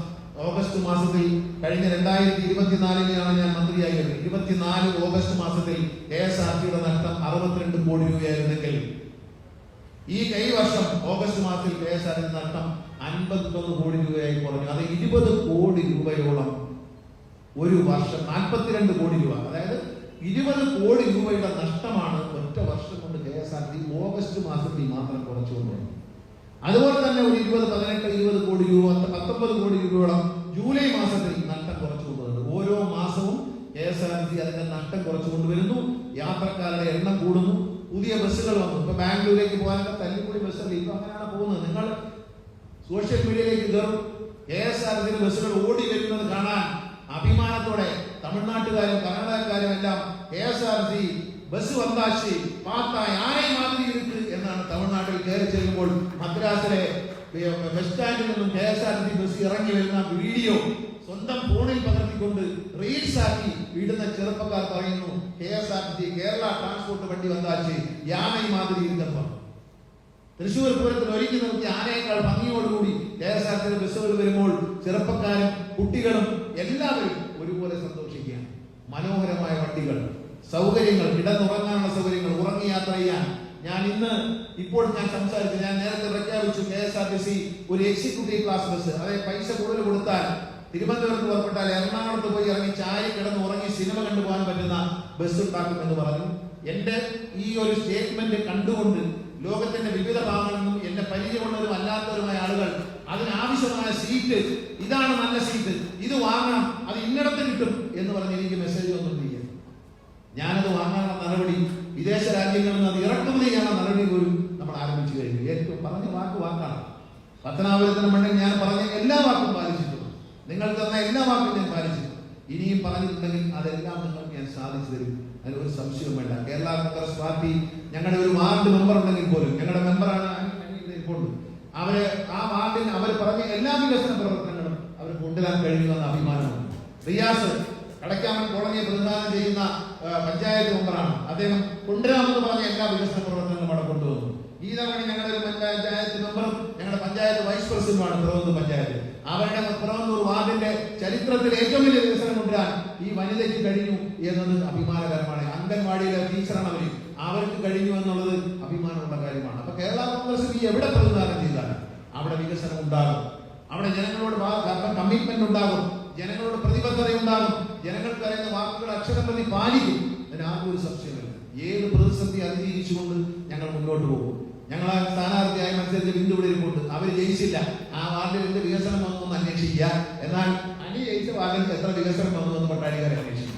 ഓഗസ്റ്റ് മാസത്തിൽ, കഴിഞ്ഞ 2024 ഞാൻ മന്ത്രിയായത്, 24 ഓഗസ്റ്റ് മാസത്തിൽ KSRTCയുടെ നഷ്ടം 62 കോടി രൂപയായിരുന്നെങ്കിൽ ഈ വർഷം ഓഗസ്റ്റ് മാസത്തിൽ KSRTC നഷ്ടം 51 കോടി രൂപയായി കുറഞ്ഞു. അത് 20 കോടി രൂപയോളം ഒരു വർഷം, 42 കോടി രൂപ, അതായത് 20 കോടി രൂപയുടെ നഷ്ടമാണ് ഒറ്റ വർഷം കൊണ്ട് KSRTC ഓഗസ്റ്റ് മാസത്തിൽ മാത്രം കുറച്ചുകൊണ്ടുവന്നു. അതുപോലെ തന്നെ ഒരു 20 കോടി രൂപ, 19 കോടി രൂപയോളം ജൂലൈ മാസത്തിൽ നഷ്ടം കുറച്ചുകൊണ്ടുവരുന്നത്. ഓരോ മാസവും KSRTC അതിന്റെ നഷ്ടം കുറച്ചു കൊണ്ടുവരുന്നു. യാത്രക്കാരുടെ എണ്ണം കൂടുന്നു, പുതിയ ബസ്സുകൾ വന്നു. ഇപ്പൊ ബാംഗ്ലൂരിലേക്ക് പോകാനൊക്കെ തല്ലിക്കൂടി ബസ്സുകൾ ഇപ്പൊ അങ്ങനെയാണ് പോകുന്നത്. നിങ്ങൾ സോഷ്യൽ മീഡിയയിലേക്ക് കയറും, KSRTC ബസ്സുകൾ ഓടി വരുന്നത് കാണാൻ അഭിമാനത്തോടെ തമിഴ്നാട്ടുകാരും കർണാടകക്കാരും എല്ലാം KSRTC ബസ് വന്നാശി പാത്ത ആനൈ മാതിരി ഇருக்கு എന്നാണ് തമിഴ്നാട്ടിൽ കയറി ചെല്ലുമ്പോൾ മദ്രാസിലെ ബസ് സ്റ്റാൻഡിൽ നിന്നും KSRTC ബസ് ഇറങ്ങി വരുന്ന വീഡിയോ സ്വന്തം ഫോണിൽ പകർത്തിക്കൊണ്ട് റീൽസ് ആക്കി ഇടുന്ന ചെറുപ്പക്കാർ പറയുന്നു KSRTC കേരള ട്രാൻസ്പോർട്ട് വണ്ടി വന്നാച്ച് യാനൈ മാതിരി ഇരുന്നപ്പോൾ. തൃശ്ശൂർ പൂരത്തിൽ ഒരുക്കി നിർത്തി ആനയേക്കാൾ ഭംഗിയോടുകൂടി KSRTC ബസ്സുകൾ വരുമ്പോൾ ചെറുപ്പക്കാരും കുട്ടികളും എല്ലാവരും ഒരുപോലെ സന്തോഷിക്കുകയാണ്. മനോഹരമായ വണ്ടികൾ, സൗകര്യങ്ങൾ, കിടന്നുറങ്ങാനുള്ള സൗകര്യങ്ങൾ, ഉറങ്ങി യാത്ര ചെയ്യാൻ. ഇപ്പോൾ ഞാൻ സംസാരിച്ചു, ഞാൻ നേരത്തെ പ്രഖ്യാപിച്ചു KSRTC ഒരു എക്സിക്യൂട്ടീവ് ക്ലാസ് ബസ്, അതായത് പൈസ കൂടുതൽ കൊടുത്താൽ തിരുവനന്തപുരത്ത് പുറപ്പെട്ടാൽ എറണാകുളത്ത് പോയി ഇറങ്ങി ചായ കിടന്ന് ഉറങ്ങി സിനിമ കണ്ടുപോകാൻ പറ്റുന്ന ബസ് ഉണ്ടാക്കും എന്ന് പറഞ്ഞു. എന്റെ ഈ ഒരു സ്റ്റേറ്റ്മെന്റ് കണ്ടുകൊണ്ട് ലോകത്തിന്റെ വിവിധ ഭാഗങ്ങളിൽ നിന്നും എന്റെ പരിചയമുള്ളവരും അല്ലാത്തവരുമായ ആളുകൾ അതിനാവശ്യമായ സീറ്റ്, ഇതാണ് നല്ല സീറ്റ്, ഇത് വാങ്ങണം, അത് ഇന്നിടത്ത് കിട്ടും എന്ന് പറഞ്ഞ് എനിക്ക് മെസ്സേജ് വന്നിട്ടില്ല. ഞാനത് വാങ്ങാനുള്ള നടപടി, വിദേശ രാജ്യങ്ങളിൽ നിന്ന് അത് ഇറക്കുമതി ചെയ്യാനുള്ള നടപടി പോലും നമ്മൾ ആരംഭിച്ചു കഴിഞ്ഞു. ഏറ്റവും പറഞ്ഞ വാക്കാണ്. പത്തനാപുരത്തിന് മണ്ണിൽ ഞാൻ പറഞ്ഞ എല്ലാ വാക്കും പാലിച്ചിട്ടുണ്ട്. നിങ്ങൾ തന്ന എല്ലാ വാക്കും ഞാൻ പാലിച്ചിട്ടുണ്ട്. ഇനിയും പറഞ്ഞിട്ടുണ്ടെങ്കിൽ അതെല്ലാം നിങ്ങൾക്ക് ഞാൻ സാധിച്ചു തരും, അതിനൊരു സംശയവും വേണ്ട. കേരള കോൺഗ്രസ് പാർട്ടി ഞങ്ങളുടെ ഒരു വാർഡ് മെമ്പർ ഉണ്ടെങ്കിൽ പോലും, ഞങ്ങളുടെ മെമ്പറാണ് ഇപ്പോൾ, അവര് ആ വാർഡിൽ അവർ പറഞ്ഞ എല്ലാ വികസന പ്രവർത്തനങ്ങളും അവർ കൊണ്ടുവരാൻ കഴിയുമെന്ന അഭിമാനമാണ്. റിയാസ് കടക്കാമൻ കോളനിയെ പ്രതിനിധാനം ചെയ്യുന്ന പഞ്ചായത്ത് മെമ്പറാണ്. അദ്ദേഹം കൊണ്ടുവരാമെന്ന് പറഞ്ഞ എല്ലാ വികസന പ്രവർത്തനങ്ങളും അവിടെ കൊണ്ടുവന്നു. ഗീതാമണി ഞങ്ങളുടെ ഒരു പഞ്ചായത്ത് മെമ്പറും ഞങ്ങളുടെ പഞ്ചായത്ത് വൈസ് പ്രസിഡന്റുമാണ് പിറവന്തൂർ പഞ്ചായത്ത്. അവരുടെ പിറവന്തൂർ വാർഡിന്റെ ചരിത്രത്തിൽ ഏറ്റവും വലിയ വികസനം കൊണ്ടുവരാൻ ഈ വനിതയ്ക്ക് കഴിഞ്ഞു എന്നത് അഭിമാനകരമാണ്. അംഗൻവാടിയിലെ ടീച്ചറാണ് അവർക്ക് കഴിഞ്ഞു എന്നുള്ളത് അഭിമാനമുള്ള കാര്യമാണ്. അപ്പൊ കേരള കോൺഗ്രസ് എവിടെ പ്രതിനിധാനം ചെയ്താൽ അവിടെ വികസനം ഉണ്ടാകും, അവിടെ ജനങ്ങളോട് കമ്മിറ്റ്മെന്റ് ഉണ്ടാകും, ജനങ്ങളോട് പ്രതിബദ്ധത ഉണ്ടാകും, ജനങ്ങൾക്ക് അറിയുന്ന വാക്കുകൾ അക്ഷരം പ്രതി പാലിക്കും. അതിന് ആർക്കും ഒരു സംശയമില്ല. ഏത് പ്രതിസന്ധി അതിജീവിച്ചുകൊണ്ട് ഞങ്ങൾ മുന്നോട്ട് പോകും. ഞങ്ങൾ ആ സ്ഥാനാർത്ഥിയായി മത്സരിച്ച് ബിന്ദു ഇവിടെ ഇരിപ്പുണ്ട്. അവർ ജയിച്ചില്ല, ആ വാർഡിൽ എന്ത് വികസനം വന്നു അന്വേഷിക്കുക. എന്നാൽ അനി ജയിച്ച വാർഡിൽ എത്ര വികസനം വന്നു എന്ന് പട്ടാളിക്കാരെ അന്വേഷിക്കുക.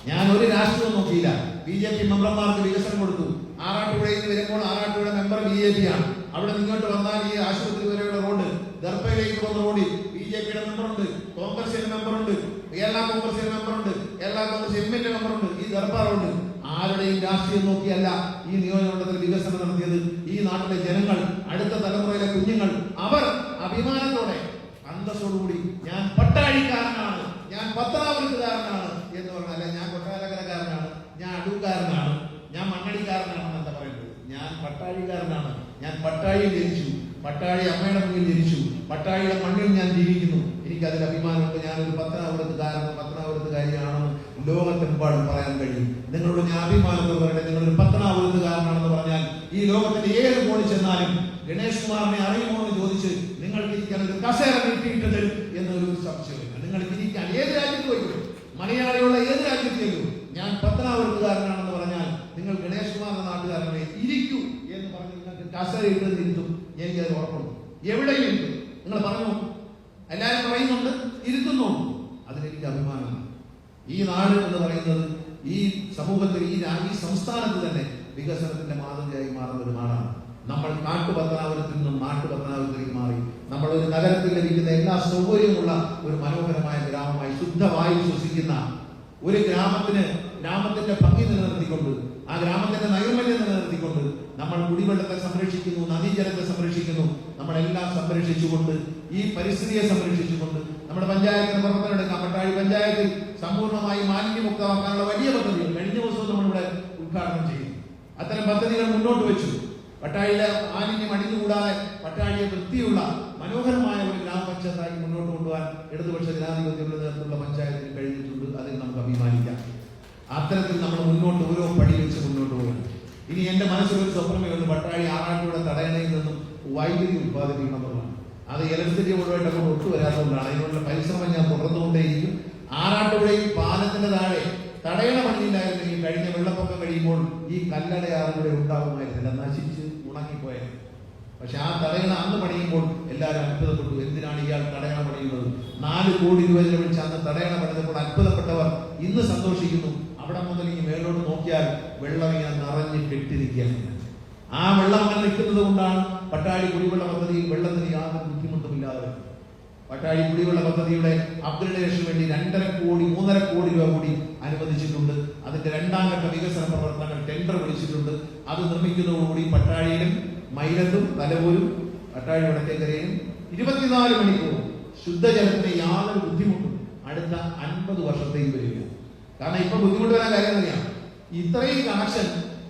ഞാൻ ഒരു രാഷ്ട്രീയവും നോക്കിയില്ല. BJP മെമ്പർമാർക്ക് വികസനം കൊടുത്തു. ആറാട്ടുപുഴയിൽ നിന്ന് വരുമ്പോൾ ആറാട്ടുപുഴ മെമ്പർ BJP ആണ്. അവിടെ നിങ്ങോട്ട് വന്നാൽ ഈ ആശുപത്രി വരെയുള്ള റോഡ്, ദർപ്പയിലേക്ക് പോകുന്ന റോഡിൽ BJPയുടെ മെമ്പറുണ്ട്, കോൺഗ്രസിന്റെ മെമ്പറുണ്ട്, കേരള കോൺഗ്രസിന്റെ മെമ്പറുണ്ട്, കേരള കോൺഗ്രസ് എമ്മിന്റെ മെമ്പറുണ്ട്. ഈ ദർപ്പ റോഡ് ആരുടെയും രാഷ്ട്രീയം നോക്കിയല്ല ഈ നിയോജകമണ്ഡലത്തിൽ വികസനം നടത്തിയത്. ഈ നാട്ടിലെ ജനങ്ങൾ, അടുത്ത തലമുറയിലെ കുഞ്ഞുങ്ങൾ, അവർ അഭിമാനത്തോടെ അന്തസ്സോടുകൂടി ഞാൻ പട്ടാഴിക്കാരനാണ്, ഞാൻ പത്തനാപുരത്തുകാരനാണ് എന്ന് പറഞ്ഞാൽ, ഞാൻ കൊട്ടാരക്കരക്കാരനാണ്, ഞാൻ അടൂക്കാരനാണ്, ഞാൻ മണ്ണടിക്കാരനാണ് എന്താ പറയുന്നത്. ഞാൻ പട്ടാഴിക്കാരനാണ്. ഞാൻ പട്ടാഴിയിൽ ജനിച്ചു, പട്ടാഴി അമ്മയുടെ മുന്നിൽ ജനിച്ചു, പട്ടാഴിയുടെ മണ്ണിൽ ഞാൻ ജീവിക്കുന്നു. എനിക്കതിൽ അഭിമാനമുണ്ട്. ഞാനൊരു പത്തനാപുരത്തുകാരിയാണെന്ന് ലോകത്തെമ്പാടും പറയാൻ കഴിയും. നിങ്ങളോട് ഞാൻ അഭിമാനത്തോട് പറയട്ടെ, നിങ്ങളൊരു പത്തനാപുരത്തുകാരനാണെന്ന് പറഞ്ഞാൽ ഈ ലോകത്തിന്റെ ഏത് കോണിൽ ചെന്നാലും ഗണേഷ് കുമാറിനെ അറിയുമോ എന്ന് ചോദിച്ച് നിങ്ങൾക്ക് ഇരിക്കാൻ ഒരു കസേര നീട്ടിയിട്ട് തരും എന്നൊരു സംശയമില്ല. നിങ്ങൾക്ക് ഇരിക്കാൻ ഏത് രാജ്യത്ത് പോയിക്കോ, മലയാളിയുള്ള ഏത് രാജ്യത്തേക്കോ, ഞാൻ പത്തനാപുരത്തുകാരനാണെന്ന് പറഞ്ഞാൽ നിങ്ങൾ ഗണേഷ് കുമാറിന്റെ നാട്ടുകാരനെ ഇരിക്കൂ എന്ന് പറഞ്ഞ് നിങ്ങൾക്ക് കസേര ഇട്ട് ഇരുത്തും. എനിക്കത് ഉറപ്പുണ്ട്. എവിടെയും ഉണ്ട്. നിങ്ങൾ പറഞ്ഞു, എല്ലാവരും പറയുന്നുണ്ട്, ഇരുത്തുന്നുണ്ട്. അതിലെനിക്ക് അഭിമാനമാണ്. ഈ നാട് എന്ന് പറയുന്നത് ഈ സമൂഹത്തിൽ, ഈ സംസ്ഥാനത്ത് തന്നെ വികസനത്തിന്റെ മാതൃകയായി മാറുന്ന ഒരു നാടാണ്. നമ്മൾ നാട്ടുപത്തനാപുരത്തിൽ നിന്നും നാട്ടുപത്തനാപുരത്തിലേക്ക് മാറി നമ്മൾ ഒരു നഗരത്തിൽ ലഭിക്കുന്ന എല്ലാ സൗകര്യമുള്ള ഒരു മനോഹരമായ ഗ്രാമമായി, ശുദ്ധവായു ശ്വസിക്കുന്ന ഒരു ഗ്രാമത്തിന്റെ ഭംഗി നിലനിർത്തിക്കൊണ്ട്, ആ ഗ്രാമത്തിന്റെ നൈർമല്യം നിലനിർത്തിക്കൊണ്ട് നമ്മൾ കുടിവെള്ളത്തെ സംരക്ഷിക്കുന്നു, നദീജലത്തെ സംരക്ഷിക്കുന്നു. നമ്മളെല്ലാം സംരക്ഷിച്ചുകൊണ്ട്, ഈ പരിസ്ഥിതിയെ സംരക്ഷിച്ചുകൊണ്ട് നമ്മുടെ പഞ്ചായത്തിന് പ്രവർത്തനം എടുക്കാം. പട്ടാഴി പഞ്ചായത്തിൽ സമ്പൂർണ്ണമായി മാലിന്യമുക്തമാക്കാനുള്ള വലിയ പദ്ധതികൾ കഴിഞ്ഞ ദിവസവും നമ്മളിവിടെ ഉദ്ഘാടനം ചെയ്തു. അത്തരം പദ്ധതികൾ മുന്നോട്ട് വെച്ചു. പട്ടാഴിയിലെ മാലിന്യം അടിഞ്ഞുകൂടാതെ പട്ടാഴിയെ വൃത്തിയുള്ള മനോഹരമായ ഒരു ഗ്രാമപഞ്ചായത്തായി മുന്നോട്ട് കൊണ്ടുപോകാൻ ഇടതുപക്ഷ ജനാധിപത്യങ്ങളുടെ നേതൃത്വത്തിലുള്ള പഞ്ചായത്തിന് കഴിഞ്ഞിട്ടുണ്ട്. അതിൽ നമുക്ക് അഭിമാനിക്കാം. അത്തരത്തിൽ നമ്മൾ മുന്നോട്ട് ഓരോ പടി വെച്ച് മുന്നോട്ട് പോകണം. ഇനി എന്റെ മനസ്സിലൊരു സ്വപ്നമേ ഉള്ളൂ, പട്ടാഴി ആറാട്ടുപുഴ തടയണയിൽ നിന്നും വൈദ്യുതി ഉത്പാദിപ്പിക്കണമെന്നുള്ളതാണ്. അത് ഇലക്ട്രിസിറ്റി ബോർഡുമായിട്ടൊക്കെ ഒത്തുവരാത്തതുകൊണ്ടാണ്. അതിനുള്ള പരിശ്രമം ഞാൻ തുടർന്നുകൊണ്ടേയിരിക്കും. ആറാട്ടുപുഴയിൽ പാലത്തിന്റെ താഴെ തടയണ പണിയില്ലായിരുന്നെങ്കിൽ കഴിഞ്ഞ വെള്ളപ്പൊക്കം കഴിയുമ്പോൾ ഈ കല്ലടയാറുകൂടെ ഉണ്ടാകുമായിരുന്നില്ല, നശിച്ച് ഉണങ്ങിപ്പോയത്. പക്ഷെ ആ തടയണ അന്ന് പണിയുമ്പോൾ എല്ലാവരും അത്ഭുതപ്പെട്ടു. എന്തിനാണ് ഇയാൾ തടയണ പണിയുന്നത്? 4 കോടി രൂപ ചെലവഴിച്ച് അന്ന് തടയണ പണിതപ്പോൾ അത്ഭുതപ്പെട്ടവർ ഇന്ന് സന്തോഷിക്കുന്നു. അവിടെ മുതൽ ഈ മേലോട്ട് നോക്കിയാൽ വെള്ളം ഇങ്ങനെ നിറഞ്ഞ് കെട്ടിരിക്കുകയാണ്. ആ വെള്ളം അങ്ങനെ നിൽക്കുന്നത് കൊണ്ടാണ് പട്ടാഴി കുടിവെള്ള പദ്ധതിയിൽ വെള്ളത്തിന് യാതൊരു ബുദ്ധിമുട്ടുമില്ലാതെ. പട്ടാഴി കുടിവെള്ള പദ്ധതിയുടെ അപ്ഗ്രഡേഷന് വേണ്ടി 2.5 കോടി രൂപ കൂടി അനുവദിച്ചിട്ടുണ്ട്. അതിന്റെ 2ാം ഘട്ട വികസന പ്രവർത്തനങ്ങൾ ടെൻഡർ വിളിച്ചിട്ടുണ്ട്. അത് നിർമ്മിക്കുന്നതോടുകൂടി പട്ടാഴിയിലും മൈലത്തും തലവൂരും പട്ടാഴി വടക്കേക്കരയിലും 24 മണിക്കൂർ ശുദ്ധജലത്തിന് യാതൊരു ബുദ്ധിമുട്ടും അടുത്ത 50 വർഷത്തേക്ക് വരിക. കാരണം ഇപ്പൊ ബുദ്ധിമുട്ട് വരാൻ കാര്യം തന്നെയാണ്. ഇത്രയും കണക്ഷൻ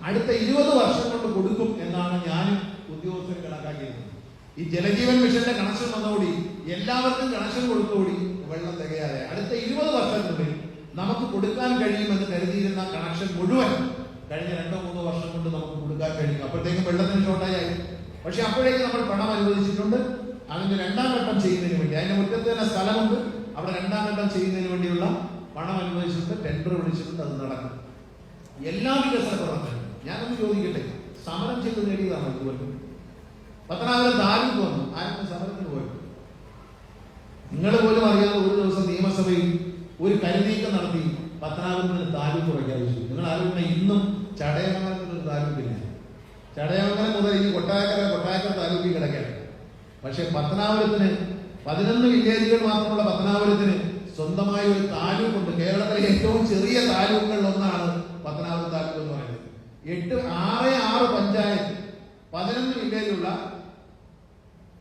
അടുത്ത 20 വർഷം കൊണ്ട് കൊടുക്കും എന്നാണ് ഞാനും ഉദ്യോഗസ്ഥർ കണക്കാക്കിയത്. ഈ ജലജീവൻ മിഷന്റെ കണക്ഷൻ വന്നതോടി എല്ലാവർക്കും കണക്ഷൻ കൊടുത്തോടി വെള്ളം തികയാതെ അടുത്ത 20 വർഷത്തിനുള്ളിൽ നമുക്ക് കൊടുക്കാൻ കഴിയുമെന്ന് കരുതിയിരുന്ന കണക്ഷൻ മുഴുവൻ കഴിഞ്ഞ 2-3 വർഷം കൊണ്ട് നമുക്ക് കൊടുക്കാൻ കഴിയും. അപ്പോഴത്തേക്കും വെള്ളത്തിന് ഷോർട്ടേജ് ആയി. പക്ഷെ അപ്പോഴേക്ക് നമ്മൾ പണം അനുവദിച്ചിട്ടുണ്ട്. അതിന്റെ 2ാം ഘട്ടം ചെയ്യുന്നതിന് വേണ്ടി അതിന്റെ മുറ്റത്ത് തന്നെ സ്ഥലമുണ്ട്. അവിടെ 2ാം ഘട്ടം ചെയ്യുന്നതിന് വേണ്ടിയുള്ള പണം അനുവദിച്ചിട്ടുണ്ട്. ടെൻഡർ വിളിച്ചിട്ടുണ്ട്. അത് നടക്കും. എല്ലാ വികസന പ്രവർത്തനങ്ങളും ഞാനൊന്ന് ചോദിക്കട്ടെ, സമരം ചെയ്ത് നേടിയതാണ് ഇതുവരെ. പത്തനാപുരം താലൂക്ക് വന്നു, ആരും സമരത്തിന് പോയി. നിങ്ങൾ പോലും അറിയാതെ ഒരു ദിവസം നിയമസഭയിൽ ഒരു കരുനീക്കം നടത്തി പത്തനാപുരത്തിന് താലൂക്ക് പ്രഖ്യാപിച്ചു. നിങ്ങൾ ആലോചിക്കുന്ന ഇന്നും ചടയമംഗലത്തിന് ഒരു താലൂക്കില്ല. ചടയമംഗലം മുതൽ ഈ കൊട്ടായക്കര താലൂക്കിൽ കിടക്കുകയാണ്. പക്ഷെ പത്തനാപുരത്തിന് 11 വില്ലേജുകൾ മാത്രമുള്ള പത്തനാപുരത്തിന് സ്വന്തമായ ഒരു താലൂക്കുണ്ട്. കേരളത്തിലെ ഏറ്റവും ചെറിയ താലൂക്കുകളിൽ ഒന്നാണ് പത്തനാപുരം താലൂക്ക് എന്ന് പറയുന്നത്. 6 പഞ്ചായത്ത് 11 വില്ലേജുള്ള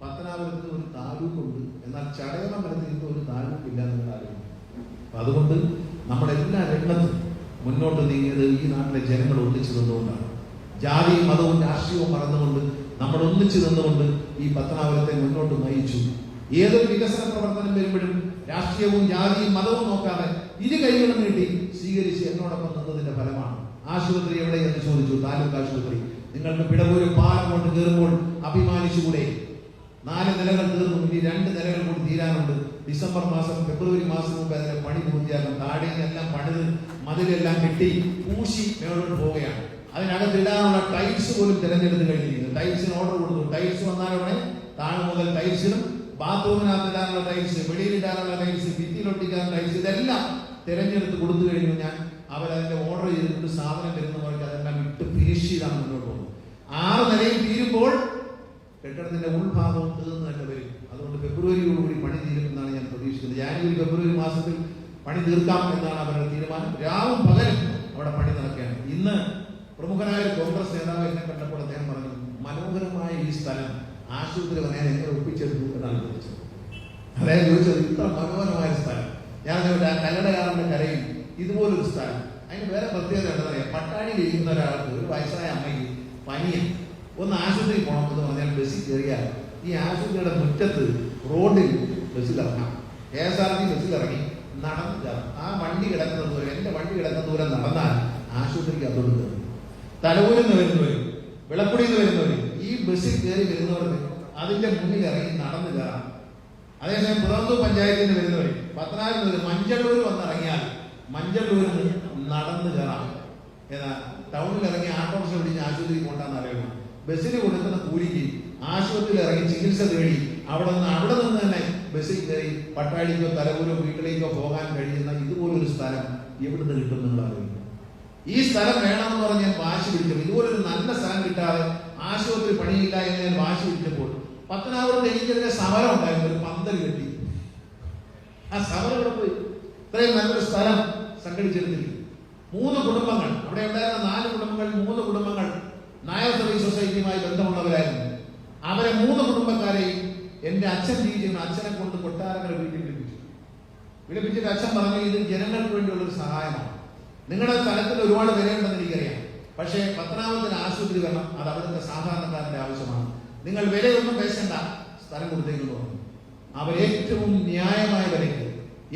പത്തനാപുരത്ത് ഒരു താലൂക്കുണ്ട്. എന്നാൽ ചടയമംഗലത്ത് ഇന്ന് ഒരു താലൂക്ക് ഇല്ല എന്ന് ആലോചിക്കും. അപ്പൊ അതുകൊണ്ട് നമ്മളെല്ലാ രംഗത്തും മുന്നോട്ട് നീങ്ങിയത് ഈ നാട്ടിലെ ജനങ്ങൾ ഒന്നിച്ചു നിന്നുകൊണ്ടാണ്. ജാതിയും മതവും രാഷ്ട്രീയവും മറന്നുകൊണ്ട് നമ്മൾ ഒന്നിച്ചു നിന്നുകൊണ്ട് ഈ പത്തനാപുരത്തെ മുന്നോട്ട് നയിച്ചു. ഏതൊരു വികസന പ്രവർത്തനം വരുമ്പോഴും രാഷ്ട്രീയവും ജാതിയും മതവും നോക്കാതെ ഇരു കൈകളും നീട്ടി സ്വീകരിച്ച് എന്നോടൊപ്പം നിന്നതിന്റെ ഫലമാണ്. ആശുപത്രി എവിടെയെന്ന് ചോദിച്ചു. താലൂക്ക് ആശുപത്രി. നിങ്ങൾക്ക് പിടവൂര് പാലം കൊണ്ട് കയറുമ്പോൾ അഭിമാനിച്ചുകൂടെ? 4 നിലകൾ തീർന്നു. ഇനി 2 നിലകൾ കൂടി തീരാനുണ്ട്. ഡിസംബർ മാസം ഫെബ്രുവരി മാസം മുമ്പ് അതിന്റെ പണി പൂർത്തിയാക്കും. താഴെയെല്ലാം പണിത് മതിലെല്ലാം കെട്ടി പൂശി മേളോട്ട് പോവുകയാണ്. അതിനകത്ത് ഇടാനുള്ള ടൈൽസ് പോലും തിരഞ്ഞെടുത്ത് കഴിഞ്ഞിരിക്കുന്നു. ടൈൽസിന് ഓർഡർ കൊടുത്തു. ടൈൽസ് വന്നാലുടനെ താഴെ മുതൽ ടൈൽസിനും ബാത്റൂമിനകത്ത് ഇടാനുള്ള ടൈൽസ്, വെളിയിലിടാനുള്ള ടൈൽസ്, ഭിത്തിയിലൊട്ടിക്കാനുള്ള ടൈൽസ്, ഇതെല്ലാം തിരഞ്ഞെടുത്ത് കൊടുത്തു കഴിഞ്ഞു. ഞാൻ അവരതിന്റെ ഓർഡർ ചെയ്തിട്ട് സാധനം വരുന്നവർക്ക് അതെല്ലാം ഇട്ട് ഫിനിഷ് ചെയ്താണ് മുന്നോട്ട് പോകുന്നത്. 6 നിലയിൽ തീരുമ്പോൾ കെട്ടിടത്തിന്റെ ഉൾഭാഗവും തീർന്നു തന്നെ വരും. അതുകൊണ്ട് ഫെബ്രുവരിയോടുകൂടി പണി തീരുമെന്നാണ് ഞാൻ പ്രതീക്ഷിക്കുന്നത്. ജാനുവരി ഫെബ്രുവരി മാസത്തിൽ പണി തീർക്കാം എന്നാണ് അവരുടെ തീരുമാനം. രാവും പകലും അവിടെ പണി നടക്കുകയാണ്. ഇന്ന് പ്രമുഖനായ ഒരു കോൺഗ്രസ് നേതാവ് എന്നെ കണ്ടപ്പോൾ അദ്ദേഹം പറഞ്ഞു, മനോഹരമായ ഈ സ്ഥലം ആശുപത്രി വന്നാൽ എങ്ങനെ ഒപ്പിച്ചെടുത്തു എന്നാണ് ചോദിച്ചത്. അദ്ദേഹം ചോദിച്ചത് ഇത്ര മനോഹരമായ സ്ഥലം. ഞാൻ കല്ലടയാറിന്റെ കരയിൽ ഇതുപോലൊരു സ്ഥലം, അതിന് വേറെ പ്രത്യേകത ഉണ്ടെന്നറിയാം. പട്ടാണിയിൽ ഇരിക്കുന്ന ഒരാൾക്ക്, ഒരു വയസ്സായ അമ്മയ്ക്ക് പനിയാണ്, ഒന്ന് ആശുപത്രി പോകണം എന്ന് പറഞ്ഞാൽ ബസ്സിൽ കയറിയാൽ ഈ ആശുപത്രിയുടെ മുറ്റത്ത് റോഡിൽ ബസ്സിൽ ഇറങ്ങാം. KSRT ബസ്സിൽ ഇറങ്ങി നടന്നു കയറാം. ആ വണ്ടി കിടക്കുന്ന ദൂരം, എന്റെ വണ്ടി കിടക്കുന്ന ദൂരം നടന്നാൽ ആശുപത്രിക്ക് അതുകൊണ്ട് കയറും. തലവൂരിൽ നിന്ന് വരുന്നവരും വിളക്കുടിയിൽ നിന്ന് വരുന്നവരും ഈ ബസ്സിൽ കയറി വരുന്നവർക്ക് അതിന്റെ മുന്നിൽ ഇറങ്ങി നടന്നു കയറാം. അതേസമയം പുറന്തൂർ പഞ്ചായത്തിന് വരുന്നവർ പത്തനാപുരത്ത് മഞ്ചള്ളൂർ വന്നിറങ്ങിയാൽ മഞ്ചള്ളൂരിൽ നടന്നു കയറാം. ഏതാ ടൗണിൽ ഇറങ്ങി ആട്ടോറിക്ഷ പിടിച്ച് ആശുപത്രിക്ക് കൊണ്ടാന്ന് അറിയണം. ബസ്സിന് കൊടുക്കുന്ന കൂലിക്ക് ആശുപത്രിയിൽ ഇറങ്ങി ചികിത്സ തേടി അവിടെ നിന്ന് തന്നെ ബസ്സിൽ കയറി പട്ടാഴിക്കോ തലവൂരോ വീട്ടിലേക്കോ പോകാൻ കഴിയുന്ന ഇതുപോലൊരു സ്ഥലം എവിടുന്ന് കിട്ടും നിങ്ങൾ അറിയുന്നു. ഈ സ്ഥലം വേണമെന്ന് പറഞ്ഞ് ഞാൻ വാശി പിടിച്ചപ്പോൾ, ഇതുപോലൊരു നല്ല സ്ഥലം കിട്ടാതെ ആശുപത്രി പണിയില്ല എന്ന് ഞാൻ വാശി പിടിച്ചപ്പോൾ പത്തനാപുരത്ത് എനിക്കെതിരെ സമരം ഉണ്ടായിരുന്നു. ഒരു പന്തൽ കെട്ടി ആ സമരം ഇവിടെ പോയി. ഇത്രയും നല്ലൊരു സ്ഥലം സംഘടിച്ചെടുത്തില്ല. 3 കുടുംബങ്ങൾ അവിടെ ഉണ്ടായിരുന്ന 4 കുടുംബങ്ങൾ 3 കുടുംബങ്ങൾ നായർ സർവീസ് സൊസൈറ്റിയുമായി ബന്ധമുള്ളവരായിരുന്നു. അവരെ 3 കുടുംബക്കാരെയും എന്റെ അച്ഛൻ ജീവിച്ചിരുന്ന അച്ഛനെ കൊണ്ട് കൊട്ടാരക്കര വീട്ടിൽ വിളിപ്പിച്ചിട്ട് അച്ഛൻ പറഞ്ഞു, ഇത് ജനങ്ങൾക്ക് വേണ്ടിയുള്ള ഒരു സഹായമാണ്. നിങ്ങളുടെ സ്ഥലത്തിന് ഒരുപാട് വിലയുണ്ടെന്ന് എനിക്കറിയാം. പക്ഷേ പത്തനാപുരത്തിന് ആശുപത്രി വേണം, അത് അവിടുത്തെ സാധാരണക്കാരന്റെ ആവശ്യമാണ്. നിങ്ങൾ വിലയൊന്നും പേശണ്ട, സ്ഥലം കൊടുത്തേക്കുന്നു പറഞ്ഞു. അവർ ഏറ്റവും ന്യായമായ വിലയ്ക്ക്,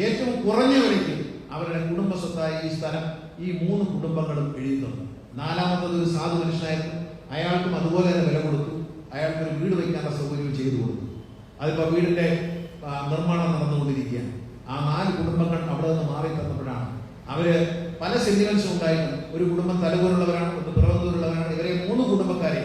ഏറ്റവും കുറഞ്ഞ വിലയ്ക്ക് അവരുടെ കുടുംബ സ്വത്തായ ഈ സ്ഥലം ഈ 3 കുടുംബങ്ങളും എഴുതുന്നുണ്ട്. 4ാമത്തത് ഒരു സാധു മനുഷ്യനായിരുന്നു. അയാൾക്കും അതുപോലെ തന്നെ വില കൊടുത്തു. അയാൾക്കൊരു വീട് വയ്ക്കാനുള്ള സൗകര്യം ചെയ്തു കൊടുത്തു. അതിപ്പോ വീടിന്റെ നിർമ്മാണം നടന്നുകൊണ്ടിരിക്കുകയാണ്. ആ 4 കുടുംബങ്ങൾ അവിടെ നിന്ന് മാറി തന്നപ്പോഴാണ് അവര് പല സെന്റിമെന്റ്സും ഉണ്ടായിരുന്നു. ഒരു കുടുംബം തലവൂരുള്ളവരാണ്, ഒന്ന് പിറവന്തൂരുള്ളവരാണ്. ഇവരെ 3 കുടുംബക്കാരെ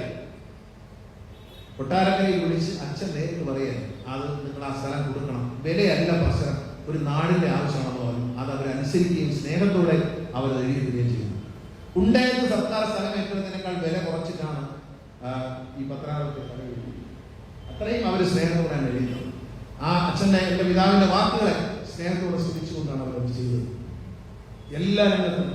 കൊട്ടാരക്കരയിൽ വിളിച്ച് അച്ഛൻ നേരിട്ട് പറയാൻ, അത് നിങ്ങൾ ആ സ്ഥലം കൊടുക്കണം, വിലയല്ല പ്രശ്നം, ഒരു നാടിന്റെ ആവശ്യമാണെന്ന് പറഞ്ഞു. അത് അവരനുസരിക്കുകയും സ്നേഹത്തോടെ അവർ എഴുതുകയും ചെയ്യുന്നു. ഉണ്ടായിരുന്ന സർക്കാർ സ്ഥലം ഏറ്റതിനേക്കാൾ വില കുറച്ചിട്ടാണ് ഈ പത്തനാപുരത്തെ സ്ഥലം എഴുതി. അത്രയും അവർ സ്നേഹത്തോടെയാണ് എഴുതുന്നത്. ആ അച്ഛൻ്റെ എൻ്റെ പിതാവിൻ്റെ വാക്കുകളെ സ്നേഹത്തോടെ സ്മരിച്ചുകൊണ്ടാണ് അവർ ചെയ്തത്. എല്ലാ രംഗത്തും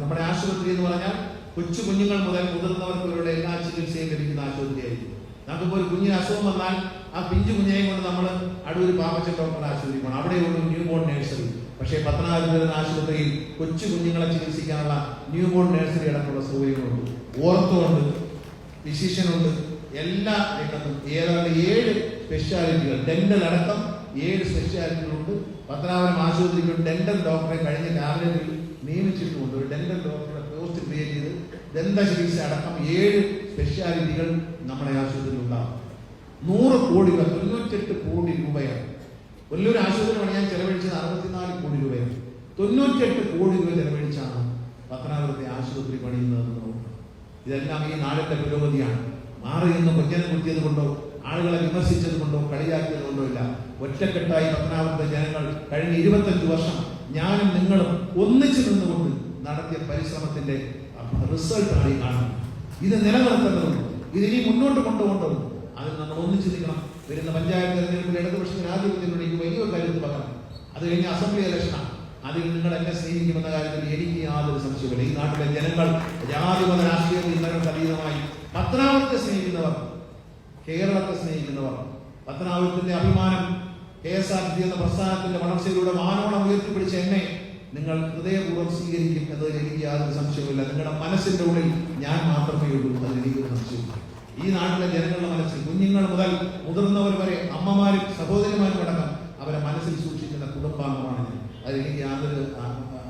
നമ്മുടെ ആശുപത്രി എന്ന് പറഞ്ഞാൽ കൊച്ചു കുഞ്ഞുങ്ങൾ മുതൽ മുതിർന്നവർക്ക് ഇവരുടെ എല്ലാ ചികിത്സയും ലഭിക്കുന്ന ആശുപത്രിയായിരിക്കും. നമുക്കിപ്പോൾ ഒരു കുഞ്ഞിന് അസുഖം വന്നാൽ ആ പിഞ്ചു കുഞ്ഞിനെയും കൊണ്ട് നമ്മൾ അടൂർ പാപ്പച്ചൻ ഡോക്ടറുടെ ആശുപത്രി പോകണം. അവിടെയുള്ള ന്യൂ ബോൺ നഴ്സറി. പക്ഷേ പത്തനാപുരം ആശുപത്രിയിൽ കൊച്ചു കുഞ്ഞുങ്ങളെ ചികിത്സിക്കാനുള്ള ന്യൂ ബോൺ നഴ്സറി അടക്കമുള്ള സൗകര്യങ്ങളുണ്ട്. ഓർത്തോണ്ട്, ഫിസിഷ്യനുണ്ട്, എല്ലാ രംഗത്തും ഏതാണ്ട് 7 സ്പെഷ്യാലിറ്റികൾ, ഡെന്റൽ അടക്കം 7 സ്പെഷ്യാലിറ്റികളുണ്ട്. പത്തനാപുരം ആശുപത്രിക്ക് ഒരു ഡെന്റൽ ഡോക്ടറെ കഴിഞ്ഞ ക്യാബിനറ്റിൽ നിയമിച്ചിട്ടുമുണ്ട്. ഒരു ഡെന്റൽ ഡോക്ടറുടെ പോസ്റ്റ് ക്രിയേറ്റ് ചെയ്ത് ദന്ത ചികിത്സ അടക്കം 7 സ്പെഷ്യാലിറ്റികൾ നമ്മുടെ ആശുപത്രിയിൽ ഉണ്ടാകും. 100 കോടി രൂപ, 98 കോടി രൂപയാണ് വലിയൊരു ആശുപത്രി പണിയാൻ ചെലവഴിച്ചത്. 64 കോടി രൂപയാണ്. 98 കോടി രൂപ ചെലവഴിച്ചാണ് പത്തനാപുരത്തെ ആശുപത്രി പണിയുന്നതെന്ന് നോക്കുക. ഇതെല്ലാം ഈ നാടിന്റെ പുരോഗതിയാണ്. മാറി നിന്ന് കൊഞ്ഞനം കുത്തിയത് കൊണ്ടോ ആളുകളെ വിമർശിച്ചത് കൊണ്ടോ കളിയാക്കിയത് കൊണ്ടോ ഇല്ല. ഒറ്റക്കെട്ടായി പത്തനാപുരത്തെ ജനങ്ങൾ കഴിഞ്ഞ 25 വർഷം ഞാനും നിങ്ങളും ഒന്നിച്ചു നിന്നുകൊണ്ട് നടത്തിയ പരിശ്രമത്തിന്റെ റിസൾട്ടാണ് ഈ കാണുന്നത്. ഇത് നിലനിർത്തേണ്ടതുണ്ട്. ഇതിനി മുന്നോട്ട് കൊണ്ടുപോകേണ്ടതുണ്ട്. അതിൽ നമ്മൾ ഒന്നിച്ചു നിൽക്കണം. വരുന്ന പഞ്ചായത്ത് തെരഞ്ഞെടുപ്പിൽ ഇടതുപക്ഷ ജനാധിപത്യത്തിലൂടെ എനിക്ക് വലിയൊരു കാര്യത്തിൽ പകരം. അത് കഴിഞ്ഞ അസംബ്ലി ഇലക്ഷനാണ്. അതിൽ നിങ്ങൾ എന്നെ സ്നേഹിക്കുമെന്ന കാര്യത്തിൽ എനിക്ക് യാതൊരു സംശയമില്ല. ഈ നാട്ടിലെ ജനങ്ങൾ ജാതിമത രാഷ്ട്രീയ ചിന്തകൾക്ക് അതീതമായി പത്തനാപുരത്തെ സ്നേഹിക്കുന്നവർ, കേരളത്തെ സ്നേഹിക്കുന്നവർ, പത്തനാപുരത്തിന്റെ അഭിമാനം KSRTC എന്ന പ്രസ്ഥാനത്തിന്റെ വളർച്ചയിലൂടെ മാനോളം ഉയർത്തിപ്പിടിച്ച എന്നെ നിങ്ങൾ ഹൃദയപൂർവ്വം സ്വീകരിക്കും എന്നതിൽ എനിക്ക് യാതൊരു സംശയവുമില്ല. നിങ്ങളുടെ മനസ്സിന്റെ ഉള്ളിൽ ഞാൻ മാത്രമേ ഉള്ളൂ, അതിൽ എനിക്കൊരു സംശയമില്ല. ഈ നാട്ടിലെ ജനങ്ങളുടെ മനസ്സിൽ കുഞ്ഞുങ്ങൾ മുതൽ മുതിർന്നവർ വരെ, അമ്മമാരും സഹോദരിമാരും അടക്കം അവരെ മനസ്സിൽ സൂക്ഷിക്കുന്ന കുടുംബാംഗമാണ് ഞാൻ. അതിലെനിക്ക് യാതൊരു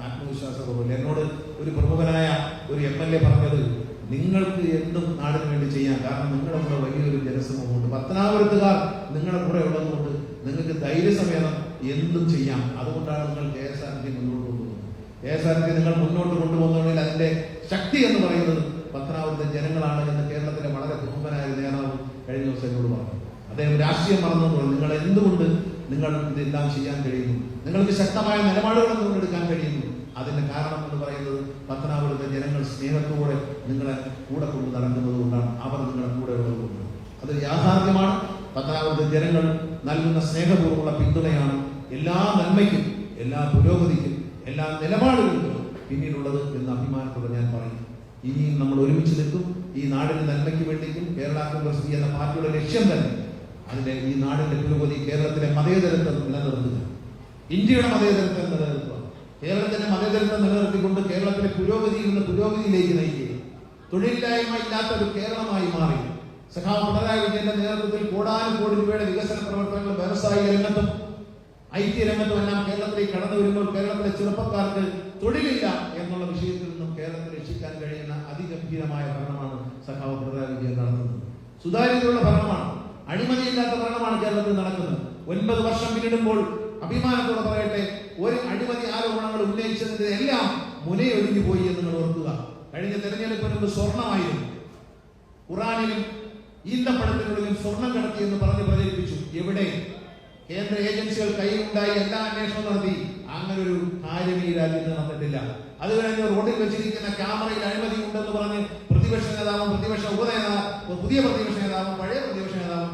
ആത്മവിശ്വാസക്കുറവില്ല. എന്നോട് ഒരു പ്രമുഖനായ ഒരു MLA പറഞ്ഞത്, നിങ്ങൾക്ക് എന്തും നാടിന് വേണ്ടി ചെയ്യാം, കാരണം നിങ്ങളുടെ കൂടെ വലിയൊരു ജനസമൂഹമുണ്ട്. പത്തനാപുരത്തുകാർ നിങ്ങളുടെ കൂടെ ഉള്ളതുകൊണ്ട് നിങ്ങൾക്ക് ധൈര്യസമേതം എന്തും ചെയ്യാം. അതുകൊണ്ടാണ് നിങ്ങൾ KSRTC മുന്നോട്ട് കൊണ്ടുപോകുന്നത്. KSRTC നിങ്ങൾ മുന്നോട്ട് കൊണ്ടുപോകുന്നതിൽ അതിന്റെ ശക്തി എന്ന് പറയുന്നത് പത്തനാപുരത്തെ ജനങ്ങളാണ് എന്ന് കേരളത്തിലെ വളരെ പ്രമുഖനായ നേതാവ് കഴിഞ്ഞ ദിവസം എന്നോട് പറഞ്ഞു. അദ്ദേഹം രാഷ്ട്രീയം മറന്നു. നിങ്ങൾ എന്തുകൊണ്ട് നിങ്ങൾ ഇതെല്ലാം ചെയ്യാൻ കഴിയുന്നു, നിങ്ങൾക്ക് ശക്തമായ നിലപാടുകൾ കൊണ്ടെടുക്കാൻ കഴിയുന്നു. അതിന്റെ കാരണം എന്ന് പറയുന്നത് പത്തനാപുരത്തെ ജനങ്ങൾ സ്നേഹത്തോടെ നിങ്ങളെ കൂടെ കൊണ്ട് നടക്കുന്നത് കൊണ്ടാണ്. അവർ നിങ്ങളെ കൂടെ ഉള്ളതുകൊണ്ട് അത് യാഥാർത്ഥ്യമാണ്. പത്തനാപുരത്തെ ജനങ്ങൾ നൽകുന്ന സ്നേഹപൂർവ്വമുള്ള പിന്തുണയാണ് എല്ലാ നന്മയ്ക്കും, എല്ലാ പുരോഗതിക്കും, എല്ലാ നിലപാടുകൾക്കും പിന്നീടുള്ളത് എന്ന് അഭിമാനത്തോടെ ഞാൻ പറയും. ഇനിയും നമ്മൾ ഒരുമിച്ച് നിൽക്കും. ഈ നാടിന്റെ നന്മയ്ക്ക് വേണ്ടിക്കും കേരള കോൺഗ്രസ് എന്ന പാർട്ടിയുടെ ലക്ഷ്യം തന്നെ അതിന്റെ ഈ നാടിന്റെ പുരോഗതി, കേരളത്തിലെ മതേതരത്വം നിലനിർത്തുക, ഇന്ത്യയുടെ മതേതരത്വം നിലനിർത്തുക, കേരളത്തിന്റെ മതേതരത്വം നിലനിർത്തിക്കൊണ്ട് കേരളത്തിലെ പുരോഗതിയിൽ നിന്ന് പുരോഗതിയിലേക്ക് നയിക്കുക, തൊഴിലില്ലായ്മ ഇല്ലാത്ത ഒരു കേരളമായി മാറി സഖാവ് പിണറായി വിജയന്റെ നേതൃത്വത്തിൽ കോടാനുകോടി രൂപയുടെ വികസന പ്രവർത്തനങ്ങൾ വ്യവസായിക രംഗത്തും IT രംഗത്തും എല്ലാം കേരളത്തിലേക്ക് കടന്നു വരുമ്പോൾ കേരളത്തിലെ ചെറുപ്പക്കാർക്ക് തൊഴിലില്ല എന്നുള്ള വിഷയത്തിൽ നിന്നും കേരളത്തെ രക്ഷിക്കാൻ കഴിയുന്ന അതിഗംഭീരമായ ഭരണമാണ് സഖാവ് പിണറായി വിജയൻ നടത്തുന്നത്. സുതാര്യതയുള്ള ഭരണമാണ്, അഴിമതിയില്ലാത്ത ഭരണമാണ് കേരളത്തിൽ നടക്കുന്നത്. 9 വർഷം പിന്നിടുമ്പോൾ അഭിമാനത്തോടെ പറയട്ടെ, ഒരു അഴിമതി ആരോപണങ്ങൾ ഉന്നയിച്ചതിന്റെ എല്ലാം മുനയൊഴിഞ്ഞു പോയി എന്ന് നിങ്ങൾ ഓർക്കുക. കഴിഞ്ഞ തെരഞ്ഞെടുപ്പിന് മുമ്പ് സ്വർണമായിരുന്നു. ഖുറാനിലും ഈന്തപ്പഴത്തിനുള്ളിലും സ്വർണം കടത്തി എന്ന് പറഞ്ഞ് പ്രചരിപ്പിച്ചു. എവിടെ? കേന്ദ്ര ഏജൻസികൾ കൈയുണ്ടായി എല്ലാ അന്വേഷണവും നടത്തി. അങ്ങനെ ഒരു കാര്യം ഈ രാജ്യത്ത് നടന്നിട്ടില്ല. അത് കഴിഞ്ഞ് റോഡിൽ വെച്ചിരിക്കുന്ന ക്യാമറയിൽ അഴിമതി ഉണ്ടെന്ന് പറഞ്ഞ് പ്രതിപക്ഷ നേതാവും പുതിയ പ്രതിപക്ഷ നേതാവും പഴയ പ്രതിപക്ഷ നേതാവും